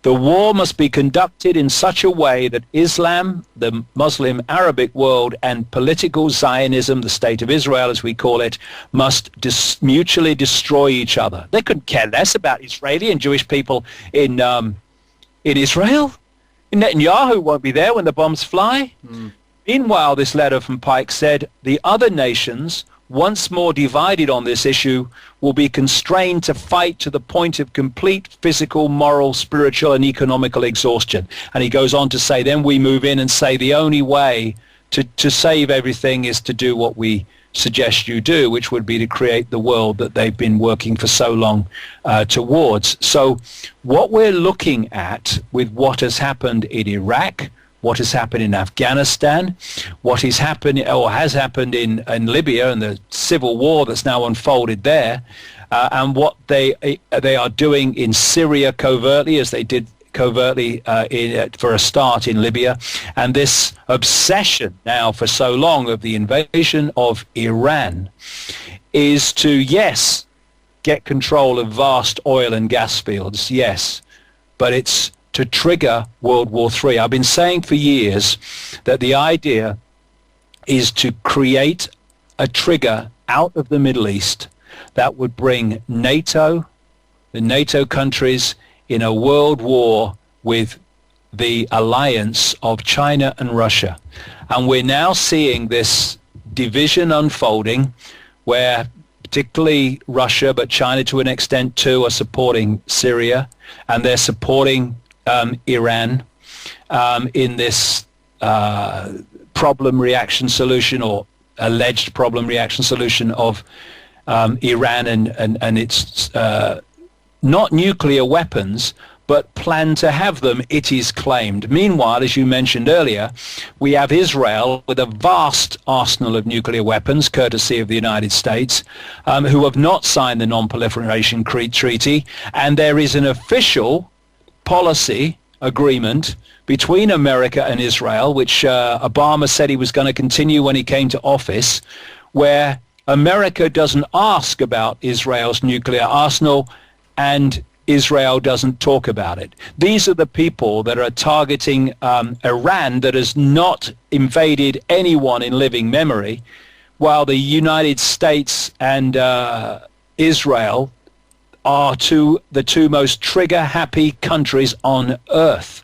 The war must be conducted in such a way that Islam, the Muslim Arabic world, and political Zionism, the State of Israel as we call it, must mutually destroy each other. They couldn't care less about Israeli and Jewish people in Israel. Netanyahu won't be there when the bombs fly. Meanwhile, this letter from Pike said, the other nations, once more divided on this issue, will be constrained to fight to the point of complete physical, moral, spiritual, and economical exhaustion. And he goes on to say, then we move in and say the only way to save everything is to do what we suggest you do, which would be to create the world that they've been working for so long towards. So what we're looking at with what has happened in Iraq, what has happened in Afghanistan, what is happening or has happened in Libya and the civil war that's now unfolded there, and what they are doing in Syria covertly, as they did covertly for a start in Libya, and this obsession now for so long of the invasion of Iran is to, yes, get control of vast oil and gas fields, yes, but it's to trigger World War III. I've been saying for years that the idea is to create a trigger out of the Middle East that would bring NATO, the NATO countries, in a world war with the alliance of China and Russia. And we're now seeing this division unfolding where particularly Russia, but China to an extent too, are supporting Syria, and they're supporting Iran in this problem reaction solution, or alleged problem reaction solution of Iran and its not nuclear weapons, but plan to have them, it is claimed. Meanwhile, as you mentioned earlier, we have Israel with a vast arsenal of nuclear weapons, courtesy of the United States, who have not signed the Non-Proliferation Treaty, and there is an official policy agreement between America and Israel, which Obama said he was going to continue when he came to office, where America doesn't ask about Israel's nuclear arsenal and Israel doesn't talk about it. These are the people that are targeting Iran, that has not invaded anyone in living memory, while the United States and Israel are the two most trigger-happy countries on earth.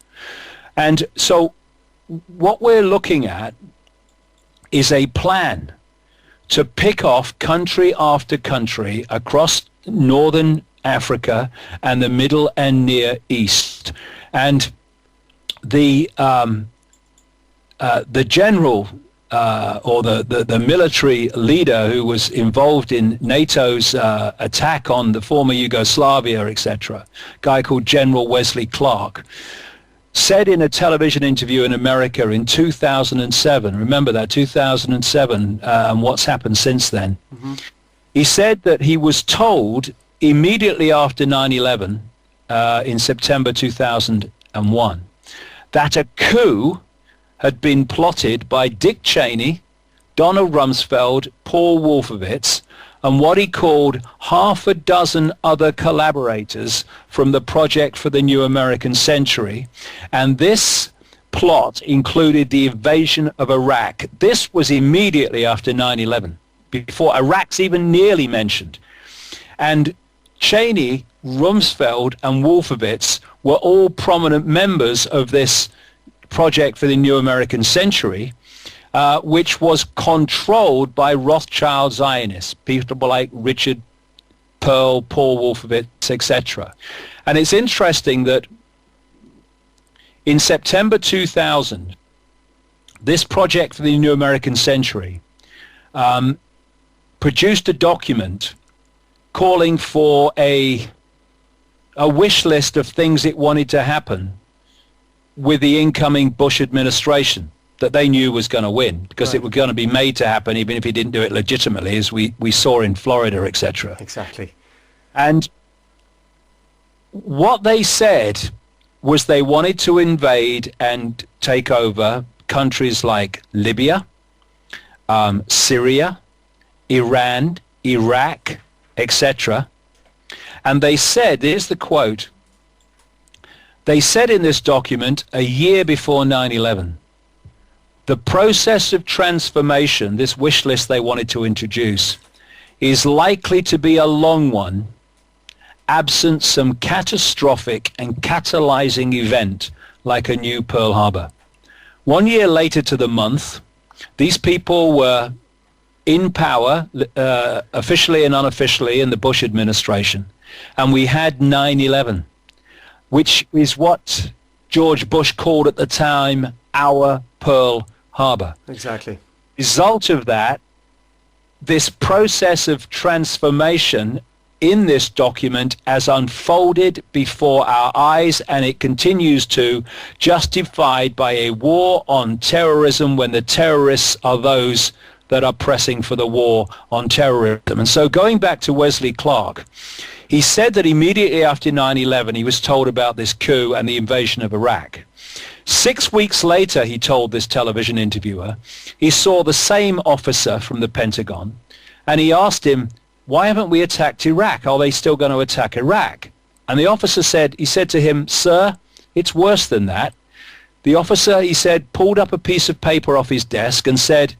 And so what we're looking at is a plan to pick off country after country across northern Africa and the Middle and Near East. And the general or the military leader who was involved in NATO's attack on the former Yugoslavia, etc., a guy called General Wesley Clark, said in a television interview in America in 2007, remember that, 2007, and what's happened since then, he said that he was told immediately after 9/11, in September 2001, that a coup had been plotted by Dick Cheney, Donald Rumsfeld, Paul Wolfowitz, and what he called half a dozen other collaborators from the Project for the New American Century. And this plot included the invasion of Iraq. This was immediately after 9/11, before Iraq's even nearly mentioned. And Cheney, Rumsfeld, and Wolfowitz were all prominent members of this Project for the New American Century, which was controlled by Rothschild Zionists, people like Richard Pearl, Paul Wolfowitz, etc. And it's interesting that in September 2000, this Project for the New American Century produced a document calling for a wish list of things it wanted to happen with the incoming Bush administration that they knew was going to win, because it was going to be made to happen even if he didn't do it legitimately, as we saw in Florida, etc. Exactly. And what they said was they wanted to invade and take over countries like Libya, Syria, Iran, Iraq, etc. And they said, here's the quote, they said in this document a year before 9/11, the process of transformation, this wish list they wanted to introduce, is likely to be a long one, absent some catastrophic and catalyzing event like a new Pearl Harbor. 1 year later to the month, these people were in power, officially and unofficially, in the Bush administration. And we had 9/11, which is what George Bush called at the time our Pearl Harbor. Exactly. Result of that, this process of transformation in this document has unfolded before our eyes, and it continues to, justified by a war on terrorism when the terrorists are those that are pressing for the war on terrorism. And so going back to Wesley Clark, he said that immediately after 9/11 he was told about this coup and the invasion of Iraq. 6 weeks later, he told this television interviewer, he saw the same officer from the Pentagon, and he asked him, why haven't we attacked Iraq? Are they still going to attack Iraq? And the officer said, he said to him, sir, it's worse than that. The officer, he said, pulled up a piece of paper off his desk and said,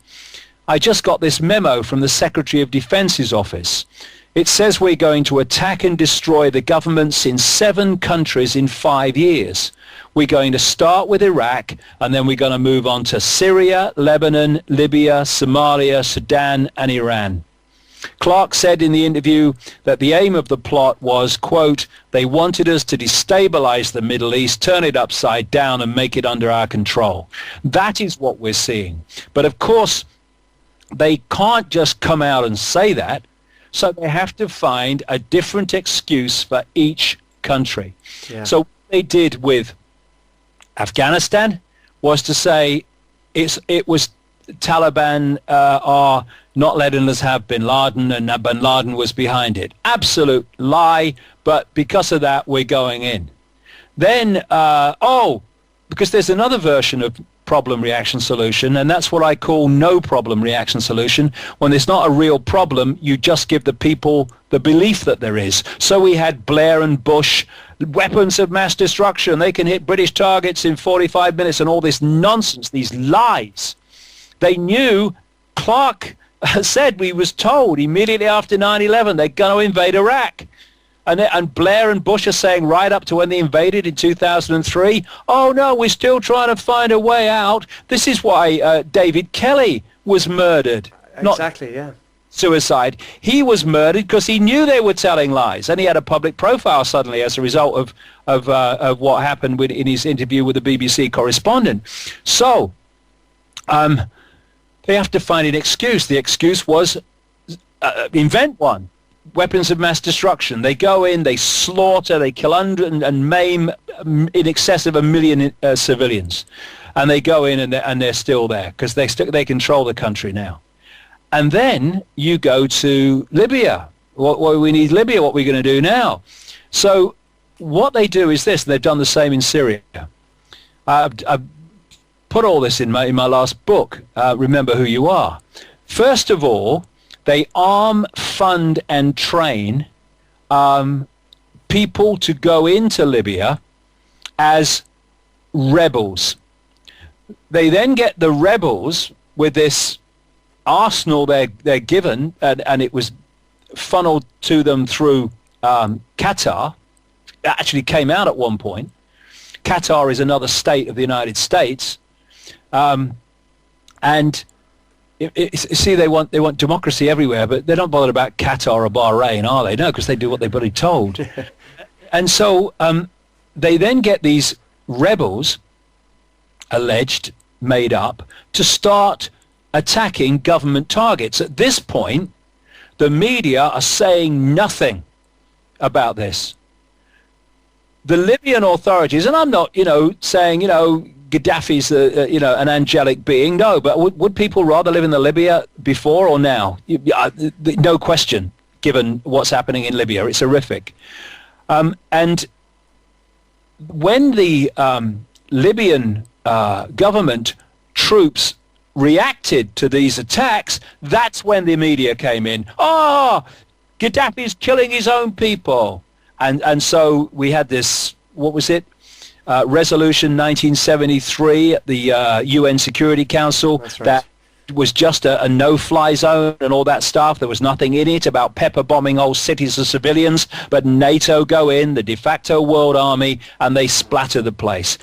I just got this memo from the Secretary of Defense's office. It says we're going to attack and destroy the governments in 7 countries in 5 years. We're going to start with Iraq, and then we're going to move on to Syria, Lebanon, Libya, Somalia, Sudan, and Iran. Clark said in the interview that the aim of the plot was, quote, they wanted us to destabilize the Middle East, turn it upside down, and make it under our control. That is what we're seeing. But of course, they can't just come out and say that, so they have to find a different excuse for each country. Yeah. So what they did with Afghanistan was to say it was Taliban are not letting us have bin Laden, and bin Laden was behind it. Absolute lie, but because of that, we're going in. Then, because there's another version of problem, reaction, solution, and that's what I call no problem, reaction, solution. When there's not a real problem, you just give the people the belief that there is. So we had Blair and Bush, weapons of mass destruction, they can hit British targets in 45 minutes, and all this nonsense, these lies. They knew, Clark said, we was told immediately after 9/11 they're going to invade Iraq. And Blair and Bush are saying right up to when they invaded in 2003, oh no, we're still trying to find a way out. This is why David Kelly was murdered. Exactly, yeah. Suicide. He was murdered because he knew they were telling lies, and he had a public profile suddenly as a result of what happened in his interview with the BBC correspondent. So, they have to find an excuse. The excuse was invent one. Weapons of mass destruction. They go in, they slaughter, they kill and maim in excess of 1 million civilians. And they go in and they're still there because they control the country now. And then you go to Libya. What we need Libya, what we're going to do now. So what they do is this, and they've done the same in Syria. I've put all this in my last book, Remember Who You Are. First of all, they arm, fund, and train people to go into Libya as rebels. They then get the rebels with this arsenal they're given, and it was funneled to them through Qatar. It actually came out at one point. Qatar is another state of the United States, and see, they want democracy everywhere, but they're not bothered about Qatar or Bahrain, are they? No, because they do what they're bloody told. And so they then get these rebels, alleged, made up, to start attacking government targets. At this point, the media are saying nothing about this. The Libyan authorities, and I'm not, saying, Gaddafi's, an angelic being. No, but would people rather live in the Libya before or now? No question, given what's happening in Libya. It's horrific. And when the Libyan government troops reacted to these attacks, that's when the media came in. Gaddafi's killing his own people. And so we had this, what was it? Resolution 1973 at the UN Security Council. That's right. That was just a no-fly zone and all that stuff. There was nothing in it about pepper bombing whole cities of civilians, but NATO go in, the de facto world army, and they splatter the place.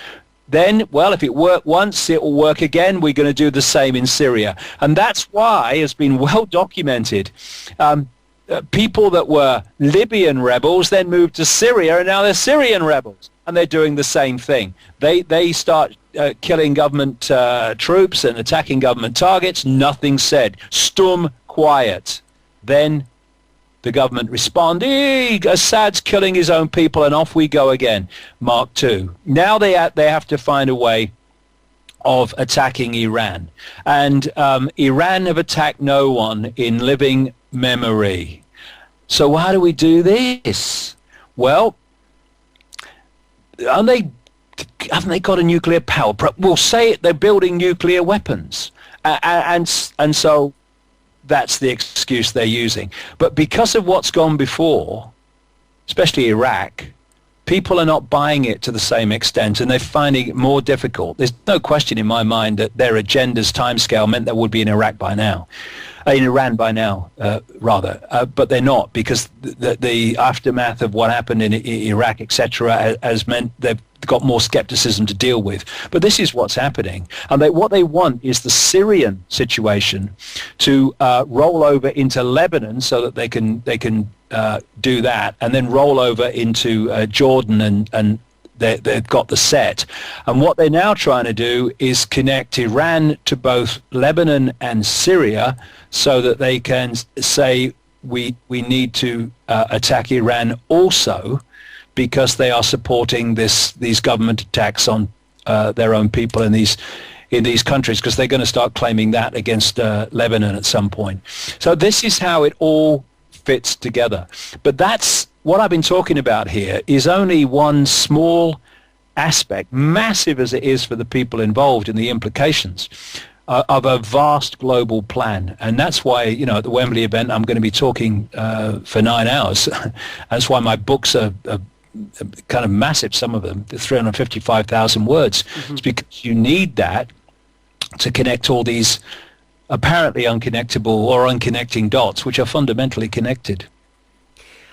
Then, well, if it worked once, it will work again. We're going to do the same in Syria. And that's why it's been well documented. People that were Libyan rebels then moved to Syria, and now they're Syrian rebels. And they're doing the same thing. They start killing government troops and attacking government targets. Nothing said. Stum quiet. Then the government responded, Assad's killing his own people, and off we go again. Mark II. Now they have to find a way of attacking Iran. And Iran have attacked no one in living memory. So how do we do this? Well, haven't they got a nuclear power? We'll say it, they're building nuclear weapons. And so that's the excuse they're using. But because of what's gone before, especially Iraq, people are not buying it to the same extent, and they're finding it more difficult. There's no question in my mind that their agenda's timescale meant they would be in Iraq by now. In Iran by now, but they're not, because the aftermath of what happened in Iraq, etc., has meant they've got more skepticism to deal with. But this is what's happening, and what they want is the Syrian situation to roll over into Lebanon, so that they can do that, and then roll over into Jordan, and they've got the Sept. And what they're now trying to do is connect Iran to both Lebanon and Syria, so that they can say we need to attack Iran also, because they are supporting these government attacks on their own people in these countries, because they're going to start claiming that against Lebanon at some point. So this is how it all fits together. But that's what I've been talking about here, is only one small aspect, massive as it is for the people involved in the implications of a vast global plan. And that's why, at the Wembley event, I'm going to be talking for 9 hours. That's why my books are kind of massive, some of them, 355,000 words. Mm-hmm. It's because you need that to connect all these apparently unconnectable or unconnecting dots, which are fundamentally connected.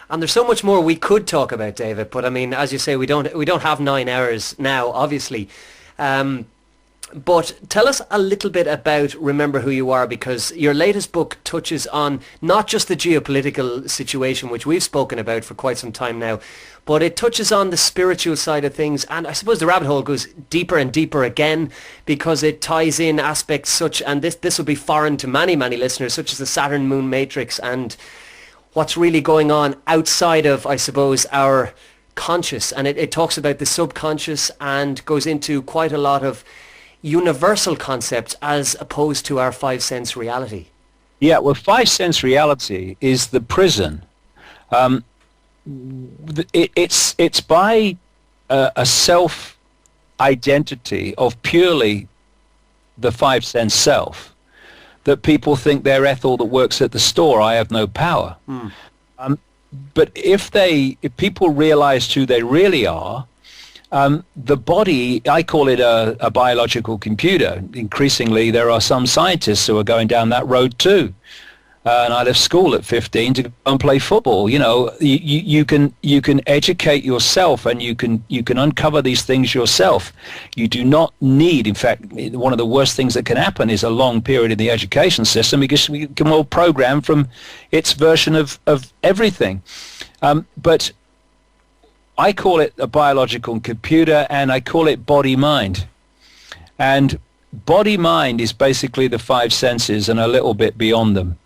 And there's so much more we could talk about, David, but I mean, as you say, we don't have 9 hours now, obviously. But tell us a little bit about Remember Who You Are, because your latest book touches on not just the geopolitical situation, which we've spoken about for quite some time now, but it touches on the spiritual side of things. And I suppose the rabbit hole goes deeper and deeper again, because it ties in aspects such, and this will be foreign to many, many listeners, such as the Saturn Moon Matrix and what's really going on outside of, I suppose, our conscious. And it talks about the subconscious and goes into quite a lot of universal concepts as opposed to our five-sense reality. Yeah, well, five-sense reality is the prison. It's by a self-identity of purely the five-sense self that people think they're Ethel that works at the store. I have no power. But if people realized who they really are, the body, I call it a biological computer. Increasingly, there are some scientists who are going down that road too. And I left school at 15 to go and play football. You can educate yourself, and you can uncover these things yourself. You do not need, in fact, one of the worst things that can happen is a long period in the education system, because we can all program from its version of everything. But I call it a biological computer, and I call it body-mind. And body-mind is basically the five senses and a little bit beyond them.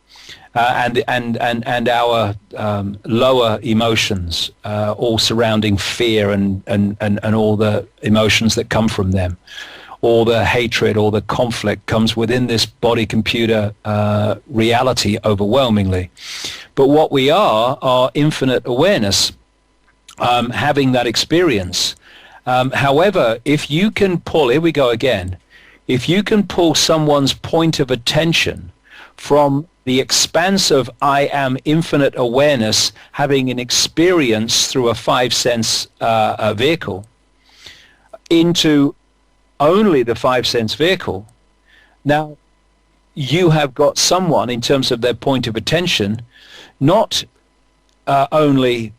And our lower emotions, all surrounding fear and all the emotions that come from them. All the hatred, all the conflict comes within this body-computer reality overwhelmingly. But what we are infinite awareness, having that experience. However, if you can pull, here we go again, if you can pull someone's point of attention from the expanse of I am infinite awareness, having an experience through a five-sense vehicle, into only the five-sense vehicle, now you have got someone, in terms of their point of attention, not only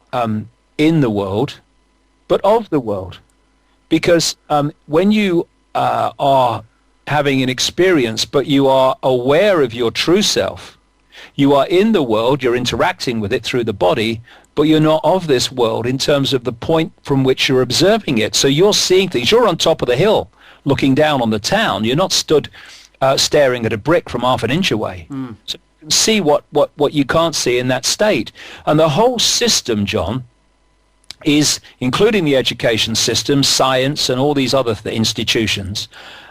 in the world, but of the world. Because when you are having an experience, but you are aware of your true self, you are in the world, you're interacting with it through the body, but you're not of this world in terms of the point from which you're observing it. So you're seeing things. You're on top of the hill looking down on the town. You're not stood staring at a brick from half an inch away. So you can see what you can't see in that state. And the whole system, John, is, including the education system, science, and all these other institutions,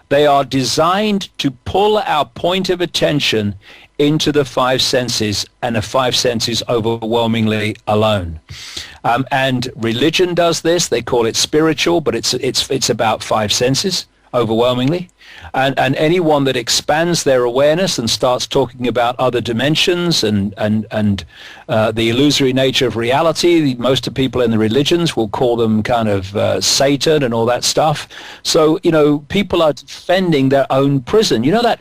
they are designed to pull our point of attention into the five senses, and the five senses overwhelmingly alone. And religion does this. They call it spiritual, but it's about five senses overwhelmingly. And anyone that expands their awareness and starts talking about other dimensions and the illusory nature of reality, most of the people in the religions will call them kind of Satan and all that stuff. So, people are defending their own prison. You know that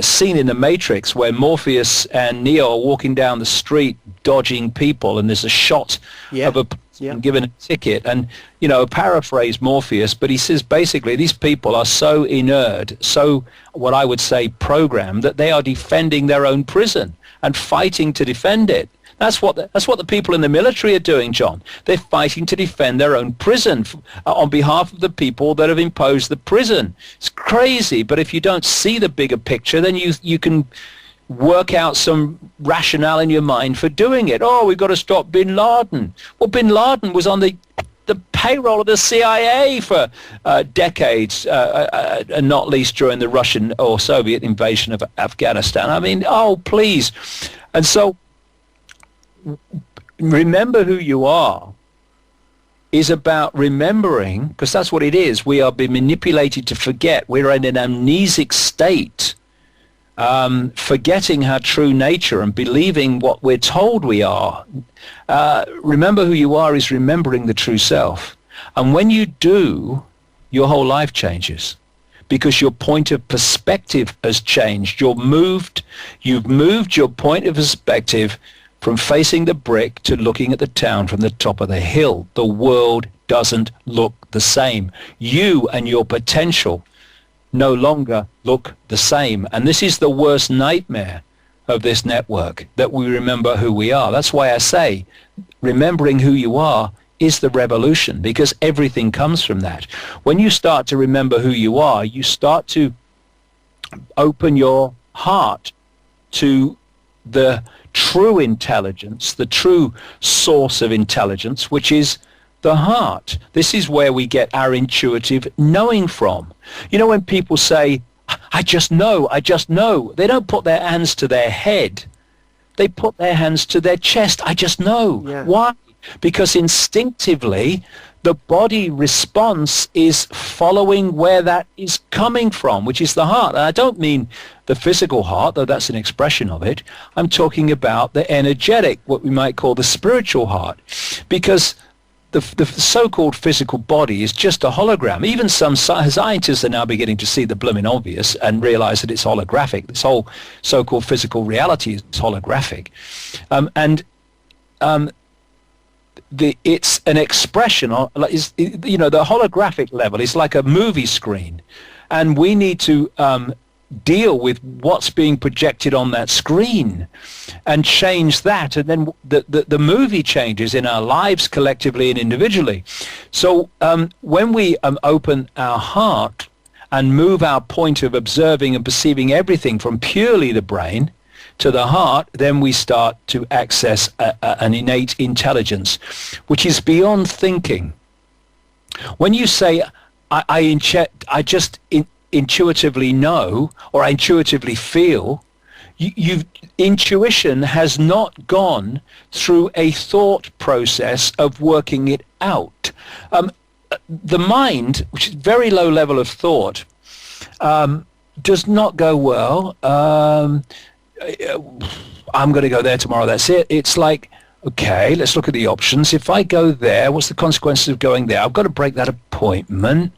scene in The Matrix where Morpheus and Neo are walking down the street dodging people, and there's a shot of a person given a ticket, and paraphrase Morpheus, but he says basically these people are so inert, so what I would say programmed, that they are defending their own prison and fighting to defend it. That's what the people in the military are doing, John. They're fighting to defend their own prison on behalf of the people that have imposed the prison. It's crazy, but if you don't see the bigger picture, then you can work out some rationale in your mind for doing it. Oh, we've got to stop bin Laden. Well, bin Laden was on the payroll of the CIA for decades, and not least during the Russian or Soviet invasion of Afghanistan. I mean, oh, please. And so remember who you are is about remembering, because that's what it is. We are being manipulated to forget. We're in an amnesic state, forgetting our true nature and believing what we're told we are. Remember who you are is remembering the true self. And when you do, your whole life changes, because your point of perspective has changed. You've moved your point of perspective from facing the brick to looking at the town from the top of the hill. The world doesn't look the same. You and your potential no longer look the same. And this is the worst nightmare of this network, that we remember who we are. That's why I say remembering who you are is the revolution, because everything comes from that. When you start to remember who you are, you start to open your heart to the true intelligence, the true source of intelligence, which is the heart. This is where we get our intuitive knowing from. When people say, I just know, they don't put their hands to their head. They put their hands to their chest. I just know. Yeah. Why? Because instinctively, the body response is following where that is coming from, which is the heart. And I don't mean the physical heart, though that's an expression of it. I'm talking about the energetic, what we might call the spiritual heart, because the so-called physical body is just a hologram. Even some scientists are now beginning to see the blooming obvious and realize that it's holographic. This whole so-called physical reality is holographic. It's an expression, the holographic level is like a movie screen, and we need to deal with what's being projected on that screen and change that, and then the movie changes in our lives collectively and individually. So when we open our heart and move our point of observing and perceiving everything from purely the brain to the heart, then we start to access an innate intelligence, which is beyond thinking. When you say, I just intuitively know, or I intuitively feel, intuition has not gone through a thought process of working it out. The mind, which is very low level of thought, does not go, well, I'm going to go there tomorrow, that's it. It's like, okay, let's look at the options. If I go there, what's the consequences of going there? I've got to break that appointment.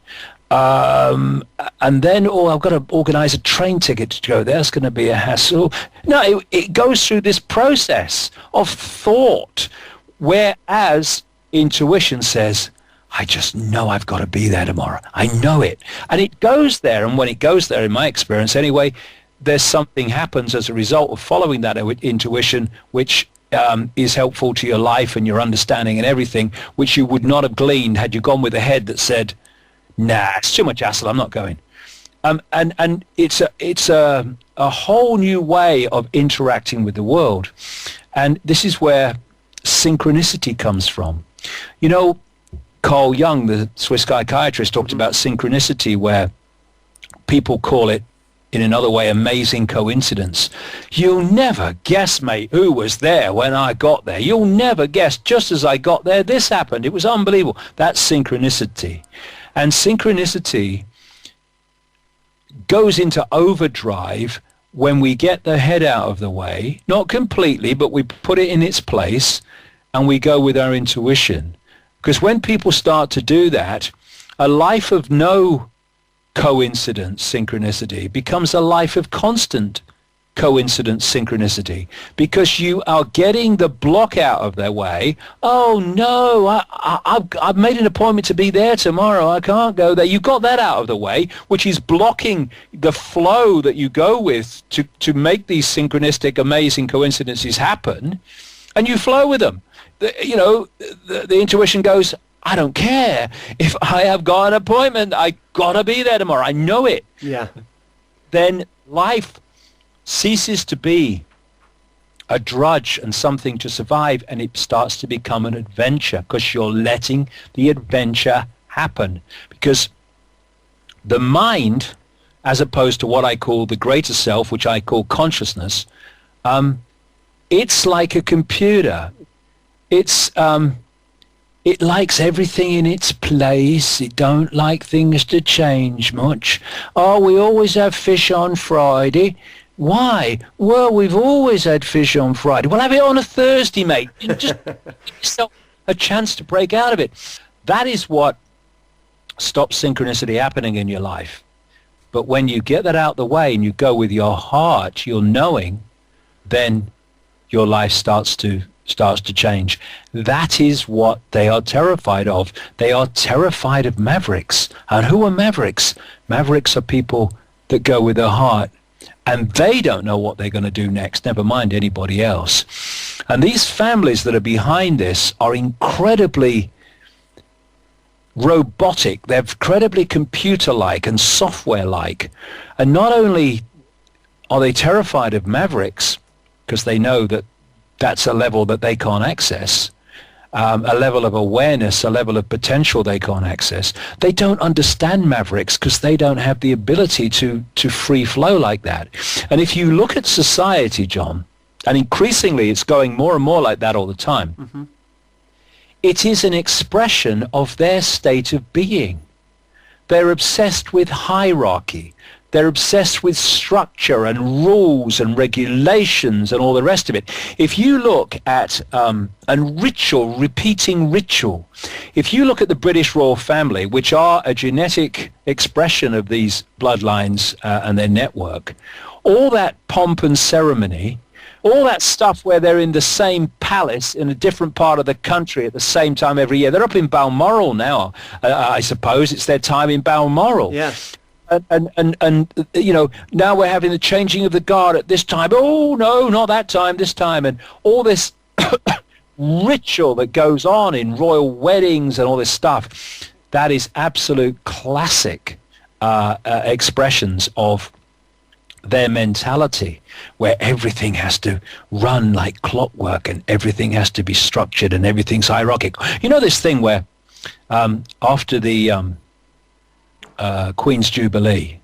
And then, I've got to organize a train ticket to go there. It's going to be a hassle. No, it goes through this process of thought, whereas intuition says, I just know I've got to be there tomorrow. I know it. And it goes there. And when it goes there, in my experience anyway, there's something happens as a result of following that intuition, which is helpful to your life and your understanding and everything, which you would not have gleaned had you gone with a head that said, nah, it's too much hassle, I'm not going. And it's a whole new way of interacting with the world. And this is where synchronicity comes from. Carl Jung, the Swiss psychiatrist, talked about synchronicity, where people call it, in another way, amazing coincidence. You'll never guess, mate, who was there when I got there. You'll never guess, just as I got there, this happened. It was unbelievable. That's synchronicity. And synchronicity goes into overdrive when we get the head out of the way, not completely, but we put it in its place and we go with our intuition. Because when people start to do that, a life of no coincidence, synchronicity, becomes a life of constant coincidence, synchronicity, because you are getting the block out of their way. Oh no, I've made an appointment to be there tomorrow. I can't go there. You got that out of the way, which is blocking the flow that you go with to make these synchronistic, amazing coincidences happen, and you flow with them. The intuition goes, I don't care. If I have got an appointment, I gotta be there tomorrow. I know it. Yeah. Then life ceases to be a drudge and something to survive, and it starts to become an adventure, because you're letting the adventure happen. Because the mind, as opposed to what I call the greater self, which I call consciousness, it's like a computer. It likes everything in its place. It don't like things to change much. Oh, we always have fish on Friday. Why? Well, we've always had fish on Friday. We'll have it on a Thursday, mate. Just give yourself a chance to break out of it. That is what stops synchronicity happening in your life. But when you get that out the way and you go with your heart, your knowing, then your life starts to change. That is what they are terrified of. They are terrified of mavericks. And who are mavericks? Mavericks are people that go with their heart, and they don't know what they're going to do next, never mind anybody else. And these families that are behind this are incredibly robotic. They're incredibly computer-like and software-like. And not only are they terrified of mavericks, because they know that that's a level that they can't access, a level of awareness, a level of potential they can't access. They don't understand mavericks because they don't have the ability to free flow like that. And if you look at society, John, and increasingly it's going more and more like that all the time, it is an expression of their state of being. They're obsessed with hierarchy. They're obsessed with structure and rules and regulations and all the rest of it. If you look at ritual, repeating ritual, if you look at the British royal family, which are a genetic expression of these bloodlines and their network, all that pomp and ceremony, all that stuff where they're in the same palace in a different part of the country at the same time every year. They're up in Balmoral now, I suppose. It's their time in Balmoral. Yeah. And now we're having the changing of the guard at this time. Oh no, not that time, this time. And all this ritual that goes on in royal weddings and all this stuff, that is absolute classic expressions of their mentality, where everything has to run like clockwork and everything has to be structured and everything's hierarchical. You know this thing where after the Queen's Jubilee,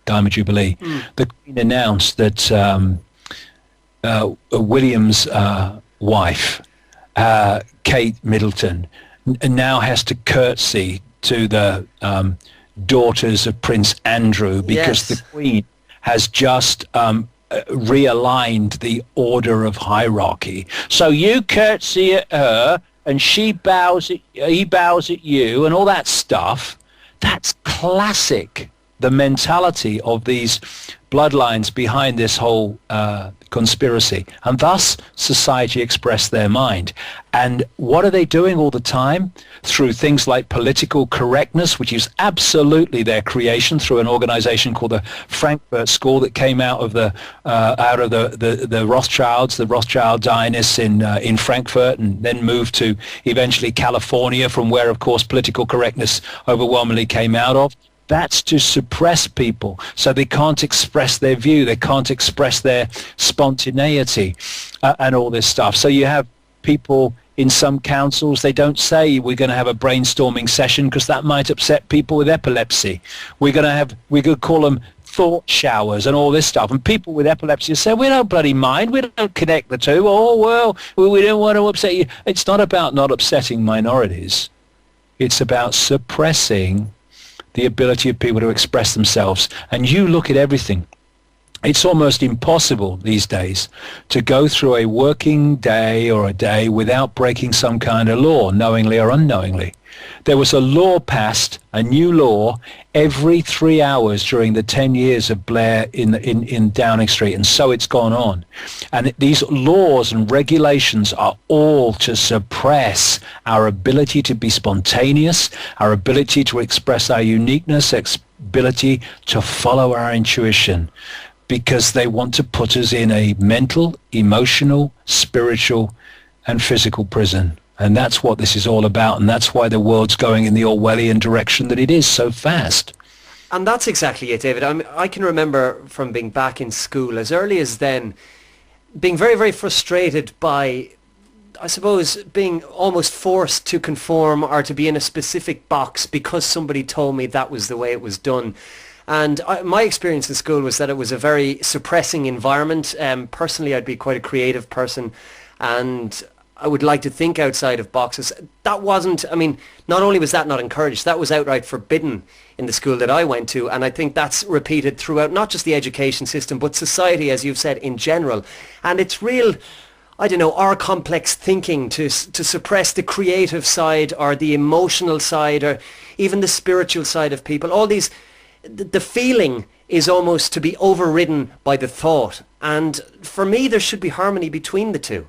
Diamond Jubilee, the Queen announced that William's wife, Kate Middleton, now has to curtsy to the daughters of Prince Andrew because the Queen has just realigned the order of hierarchy. So you curtsy at her and he bows at you and all that stuff. That's classic, the mentality of these bloodlines behind this whole conspiracy. And thus, society express their mind. And what are they doing all the time? Through things like political correctness, which is absolutely their creation through an organization called the Frankfurt School that came out of the Rothschilds, the Rothschild dynasts in Frankfurt, and then moved to eventually California, from where, of course, political correctness overwhelmingly came out of. That's to suppress people so they can't express their view, they can't express their spontaneity and all this stuff. So you have people in some councils, they don't say we're going to have a brainstorming session because that might upset people with epilepsy. We could call them thought showers and all this stuff. And people with epilepsy say, we don't bloody mind, we don't connect the two. Oh, well, we don't want to upset you. It's not about not upsetting minorities. It's about suppressing the ability of people to express themselves. And you look at everything. It's almost impossible these days to go through a working day or a day without breaking some kind of law, knowingly or unknowingly. There was a law passed, a new law, every 3 hours during the 10 years of Blair in Downing Street, and so it's gone on. And these laws and regulations are all to suppress our ability to be spontaneous, our ability to express our uniqueness, ability to follow our intuition, because they want to put us in a mental, emotional, spiritual, and physical prison. And that's what this is all about, and that's why the world's going in the Orwellian direction that it is so fast. And that's exactly it, David. I can remember from being back in school, as early as then, being very, very frustrated by, I suppose, being almost forced to conform or to be in a specific box because somebody told me that was the way it was done. And my experience in school was that it was a very suppressing environment. Personally, I'd be quite a creative person, and I would like to think outside of boxes. That wasn't, I mean, not only was that not encouraged, that was outright forbidden in the school that I went to. And I think that's repeated throughout not just the education system, but society, as you've said, in general. And it's real, I don't know, our complex thinking to suppress the creative side or the emotional side or even the spiritual side of people. All these, the feeling is almost to be overridden by the thought. And for me, there should be harmony between the two.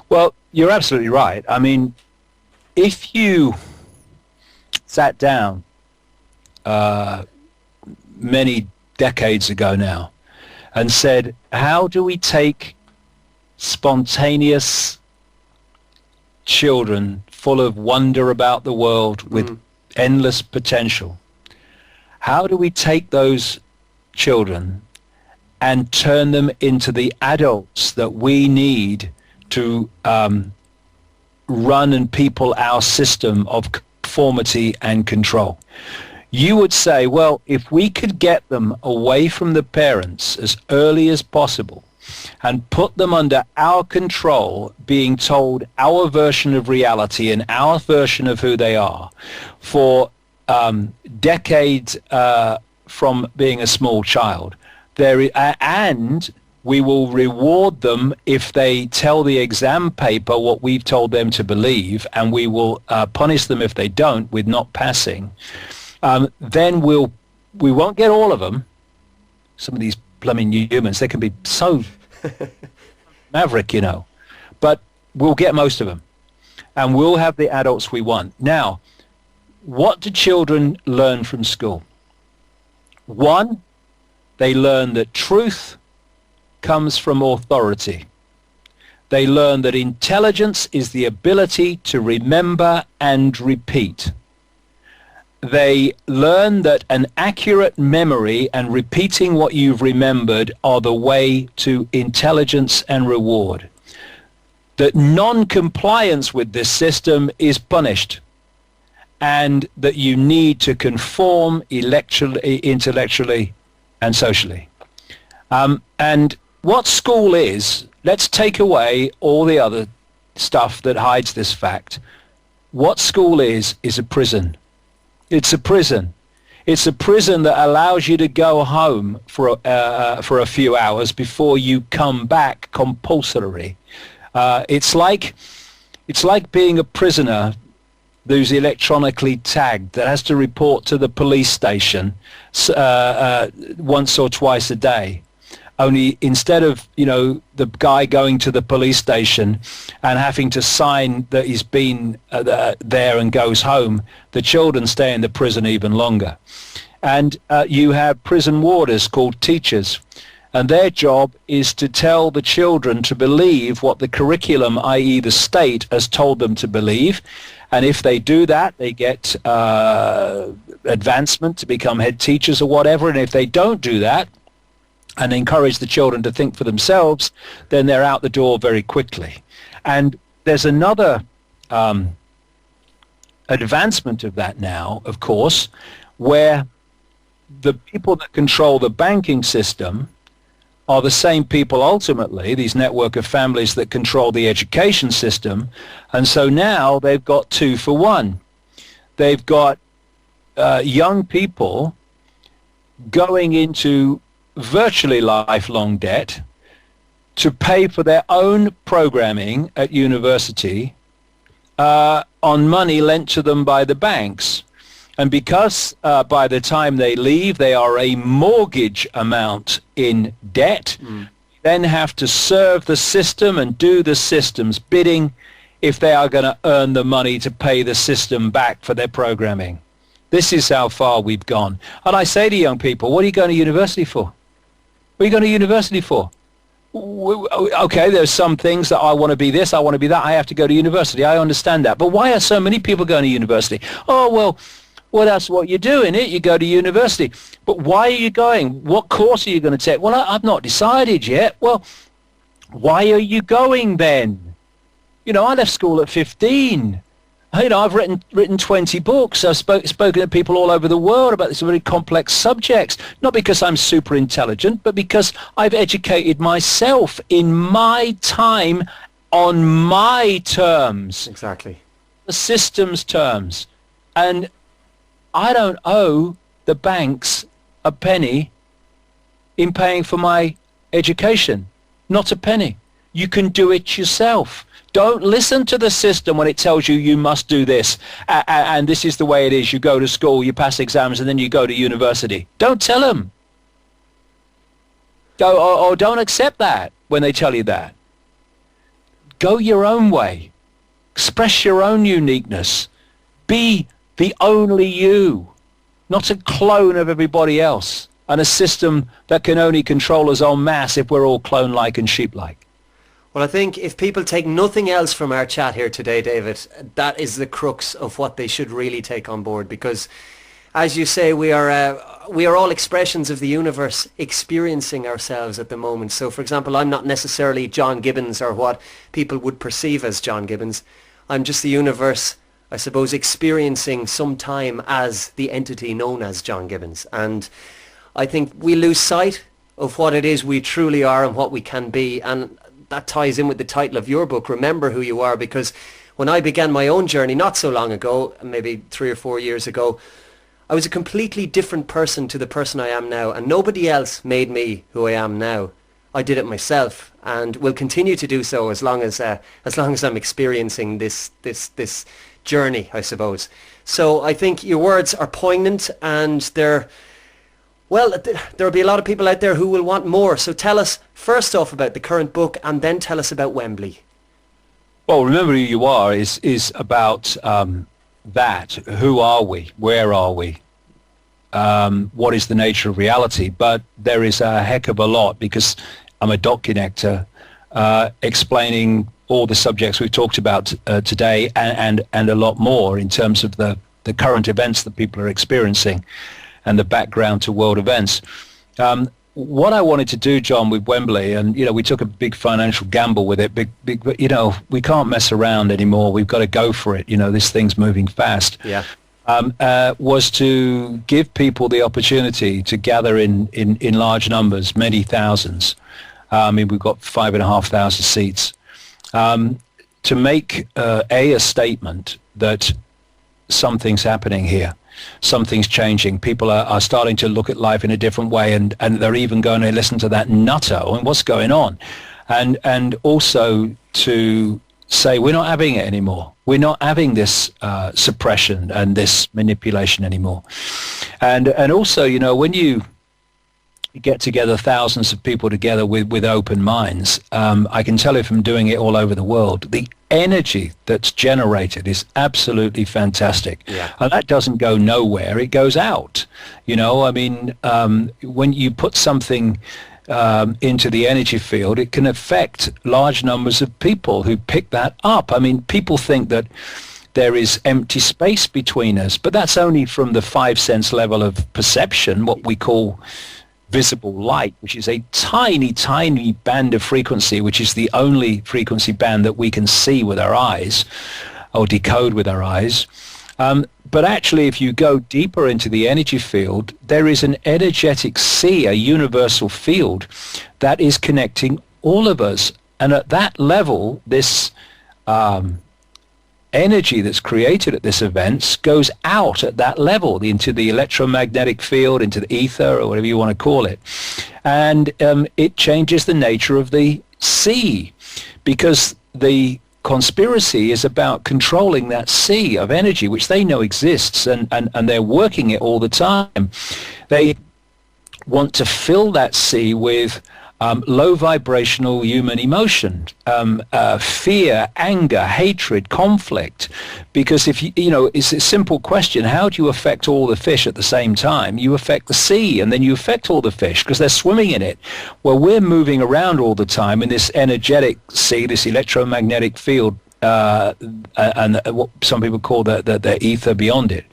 Well, you're absolutely right. I mean, if you sat down many decades ago now and said, how do we take spontaneous children full of wonder about the world with endless potential, how do we take those children and turn them into the adults that we need to run and people our system of conformity and control? You would say, well, if we could get them away from the parents as early as possible and put them under our control, being told our version of reality and our version of who they are for decades from being a small child, and we will reward them if they tell the exam paper what we've told them to believe, and we will punish them if they don't with not passing. Then we won't get all of them. Some of these blooming humans, they can be so maverick, you know. But we'll get most of them, and we'll have the adults we want. Now, what do children learn from school? One, they learn that truth comes from authority. They learn that intelligence is the ability to remember and repeat. They learn that an accurate memory and repeating what you've remembered are the way to intelligence and reward. That non-compliance with this system is punished, and that you need to conform intellectually and socially. And what school is, let's take away all the other stuff that hides this fact. What school is a prison. It's a prison. It's a prison that allows you to go home for a few hours before you come back compulsorily. It's like being a prisoner who's electronically tagged, that has to report to the police station once or twice a day. Only instead of, the guy going to the police station and having to sign that he's been there and goes home, the children stay in the prison even longer. And you have prison warders called teachers, and their job is to tell the children to believe what the curriculum, i.e. the state, has told them to believe. And if they do that, they get advancement to become head teachers or whatever. And if they don't do that, and encourage the children to think for themselves, then they're out the door very quickly. And there's another advancement of that now, of course, where the people that control the banking system are the same people ultimately, these network of families that control the education system. And so now they've got 2 for 1. They've got young people going into virtually lifelong debt to pay for their own programming at university on money lent to them by the banks. And because by the time they leave, they are a mortgage amount in debt, then have to serve the system and do the system's bidding if they are going to earn the money to pay the system back for their programming. This is how far we've gone. And I say to young people, what are you going to university for? What are you going to university for? Okay, there's some things that I want to be this, I want to be that, I have to go to university. I understand that. But why are so many people going to university? Oh, well, that's what you do, innit? You go to university. But why are you going? What course are you going to take? Well, I've not decided yet. Well, why are you going then? You know, I left school at 15. You know, I've written 20 books. I've spoken to people all over the world about these very complex subjects, not because I'm super intelligent, but because I've educated myself in my time on my terms. Exactly. The system's terms. And I don't owe the banks a penny in paying for my education. Not a penny. You can do it yourself. Don't listen to the system when it tells you you must do this, and this is the way it is. You go to school, you pass exams, and then you go to university. Don't tell them. Or don't accept that when they tell you that. Go your own way. Express your own uniqueness. Be the only you, not a clone of everybody else, and a system that can only control us en masse if we're all clone-like and sheep-like. Well, I think if people take nothing else from our chat here today, David, that is the crux of what they should really take on board, because, as you say, we are all expressions of the universe experiencing ourselves at the moment. So, for example, I'm not necessarily John Gibbons or what people would perceive as John Gibbons. I'm just the universe, I suppose, experiencing some time as the entity known as John Gibbons. And I think we lose sight of what it is we truly are and what we can be. And that ties in with the title of your book, Remember Who You Are, because when I began my own journey not so long ago, maybe 3 or 4 years ago, I was a completely different person to the person I am now, and nobody else made me who I am now. I did it myself, and will continue to do so as long as I'm experiencing this journey, I suppose. So I think your words are poignant, and there'll be a lot of people out there who will want more. So tell us first off about the current book, and then tell us about Wembley. Well, Remember Who You Are is about that. Who are we? Where are we? What is the nature of reality? But there is a heck of a lot, because I'm a dot connector, explaining all the subjects we've talked about today, and a lot more in terms of the current events that people are experiencing and the background to world events. What I wanted to do, John, with Wembley, and we took a big financial gamble with it, big, we can't mess around anymore. We've got to go for it. This thing's moving fast. Yeah. Was to give people the opportunity to gather in large numbers, many thousands. We've got 5,500 seats, to make a statement that something's happening here. Something's changing. People are starting to look at life in a different way, and they're even going to listen to that nutter and what's going on, and also to say we're not having it anymore. We're not having this suppression and this manipulation anymore. And also, when you get together thousands of people together with open minds, I can tell you from doing it all over the world, the energy that's generated is absolutely fantastic. Yeah. And that doesn't go nowhere, it goes out. When you put something into the energy field, it can affect large numbers of people who pick that up. People think that there is empty space between us, but that's only from the 5 sense level of perception, what we call visible light, which is a tiny, tiny band of frequency, which is the only frequency band that we can see with our eyes or decode with our eyes. But actually, if you go deeper into the energy field, there is an energetic sea, a universal field that is connecting all of us. And at that level, this energy that's created at this event goes out at that level into the electromagnetic field, into the ether, or whatever you want to call it. And it changes the nature of the sea, because the conspiracy is about controlling that sea of energy, which they know exists, and they're working it all the time. They want to fill that sea with low vibrational human emotion, fear, anger, hatred, conflict. Because if it's a simple question: how do you affect all the fish at the same time? You affect the sea, and then you affect all the fish because they're swimming in it. Well, we're moving around all the time in this energetic sea, this electromagnetic field, and what some people call the ether beyond it.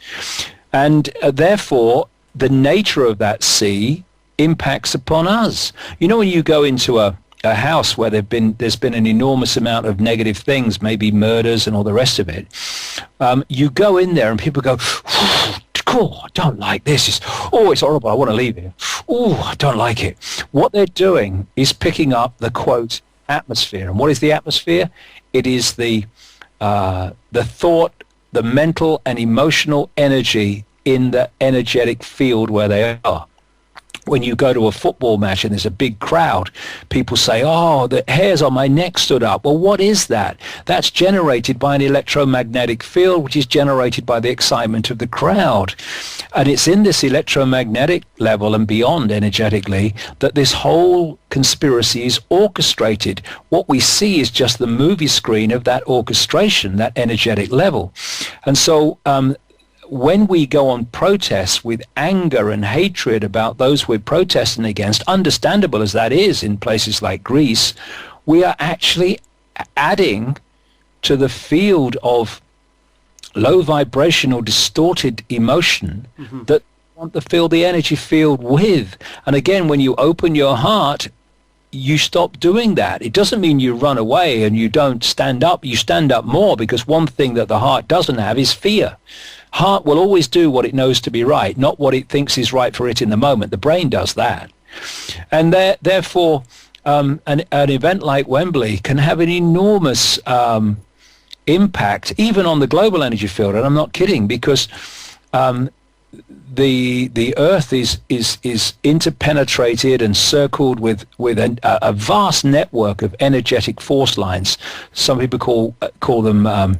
And therefore, the nature of that sea impacts upon us. When you go into a house where there's been an enormous amount of negative things, maybe murders and all the rest of it, you go in there and people go, "Oh, I don't like this. It's horrible. I want to leave here. Oh, I don't like it." What they're doing is picking up the, quote, atmosphere. And what is the atmosphere? It is the thought, the mental and emotional energy in the energetic field where they are. When you go to a football match and there's a big crowd, people say, "Oh, the hairs on my neck stood up." Well, what is that? That's generated by an electromagnetic field, which is generated by the excitement of the crowd. And it's in this electromagnetic level and beyond energetically that this whole conspiracy is orchestrated. What we see is just the movie screen of that orchestration, that energetic level. And so when we go on protests with anger and hatred about those we're protesting against, understandable as that is in places like Greece, we are actually adding to the field of low vibrational, distorted emotion that we want to fill the energy field with. And again, when you open your heart, you stop doing that. It doesn't mean you run away and you don't stand up. You stand up more, because one thing that the heart doesn't have is fear. Heart will always do what it knows to be right, not what it thinks is right for it in the moment. The brain does that. And therefore, an event like Wembley can have an enormous impact, even on the global energy field. And I'm not kidding, because the Earth is interpenetrated and circled with a vast network of energetic force lines. Some people call them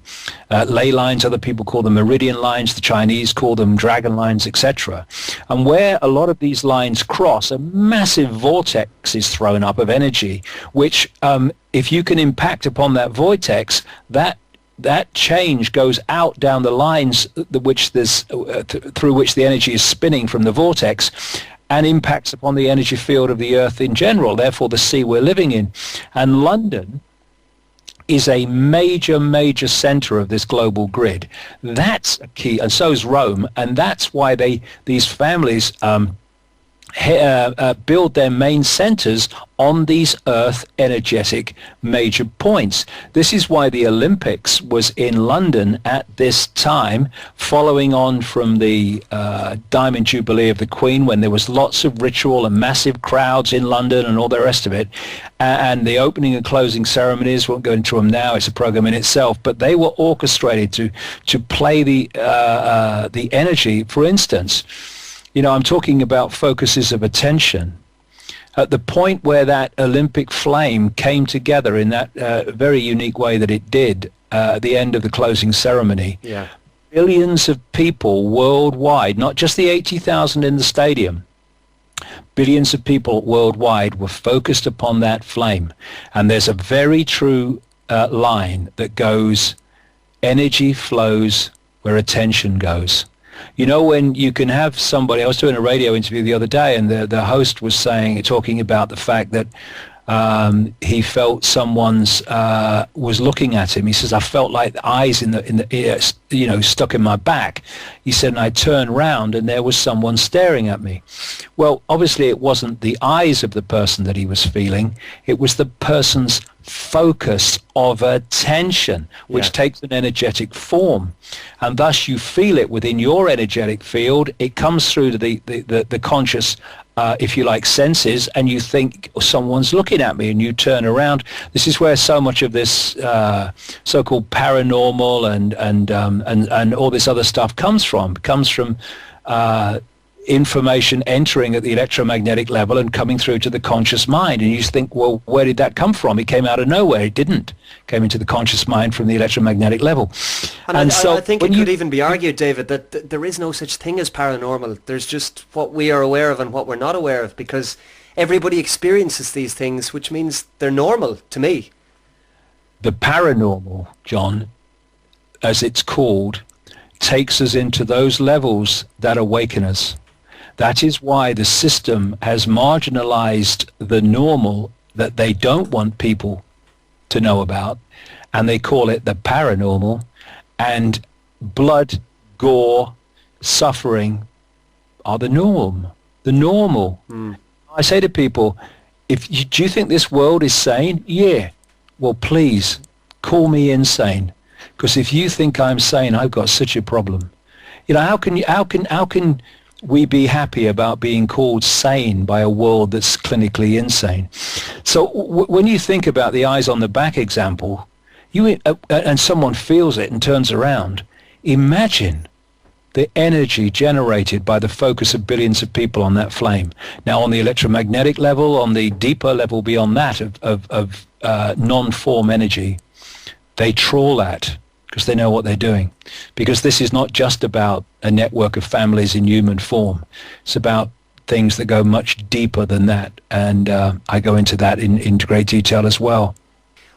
ley lines. Other people call them meridian lines. The Chinese call them dragon lines, etc. And where a lot of these lines cross, a massive vortex is thrown up of energy, which if you can impact upon that vortex, that change goes out down the lines through which the energy is spinning from the vortex, and impacts upon the energy field of the Earth in general, therefore the sea we're living in. And London is a major center of this global grid. That's a key, and so is Rome, and that's why these families build their main centers on these Earth energetic major points. This is why the Olympics was in London at this time, following on from the Diamond Jubilee of the Queen, when there was lots of ritual and massive crowds in London and all the rest of it. And the opening and closing ceremonies, won't go into them now, it's a program in itself, but they were orchestrated to play the energy. For instance, I'm talking about focuses of attention. At the point where that Olympic flame came together in that very unique way that it did at the end of the closing ceremony, billions of people worldwide, not just the 80,000 in the stadium, billions of people worldwide were focused upon that flame. And there's a very true line that goes, energy flows where attention goes. When you can have somebody, I was doing a radio interview the other day, and the host was talking about the fact that he felt someone's was looking at him. He says, "I felt like the eyes in the ear, stuck in my back." He said, and I turned round and there was someone staring at me. Well, obviously it wasn't the eyes of the person that he was feeling. It was the person's focus of attention, which takes an energetic form, and thus you feel it within your energetic field. It comes through to the conscious if you like, senses, and you think someone's looking at me, and you turn around. This is where so much of this so-called paranormal and all this other stuff comes from. It comes from information entering at the electromagnetic level and coming through to the conscious mind. And you think, well, where did that come from? It came out of nowhere. It didn't. It came into the conscious mind from the electromagnetic level. And I think it could even be argued, David, that there is no such thing as paranormal. There's just what we are aware of and what we're not aware of, because everybody experiences these things, which means they're normal to me. The paranormal, John, as it's called, takes us into those levels that awaken us. That is why the system has marginalized the normal that they don't want people to know about, and they call it the paranormal, and blood, gore, suffering are the norm. The normal. I say to people, do you think this world is sane? Yeah. Well, please, call me insane. Because if you think I'm sane, I've got such a problem. How can we be happy about being called sane by a world that's clinically insane? So when you think about the eyes on the back example, and someone feels it and turns around, imagine the energy generated by the focus of billions of people on that flame. Now, on the electromagnetic level, on the deeper level beyond that of non-form energy, they trawl at, because they know what they're doing. Because this is not just about a network of families in human form. It's about things that go much deeper than that. And I go into that in great detail as well.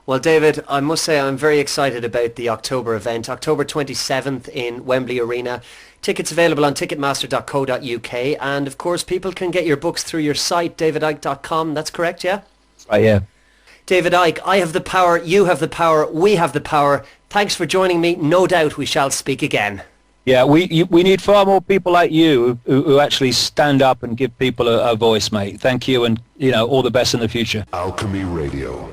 Well, David, I must say I'm very excited about the October event, October 27th in Wembley Arena. Tickets available on ticketmaster.co.uk. And, of course, people can get your books through your site, davidicke.com. That's correct, yeah? Right, yeah. David Icke, I have the power, you have the power, we have the power. Thanks for joining me. No doubt we shall speak again. Yeah, we need far more people like you who actually stand up and give people a voice, mate. Thank you, and all the best in the future. Alchemy Radio.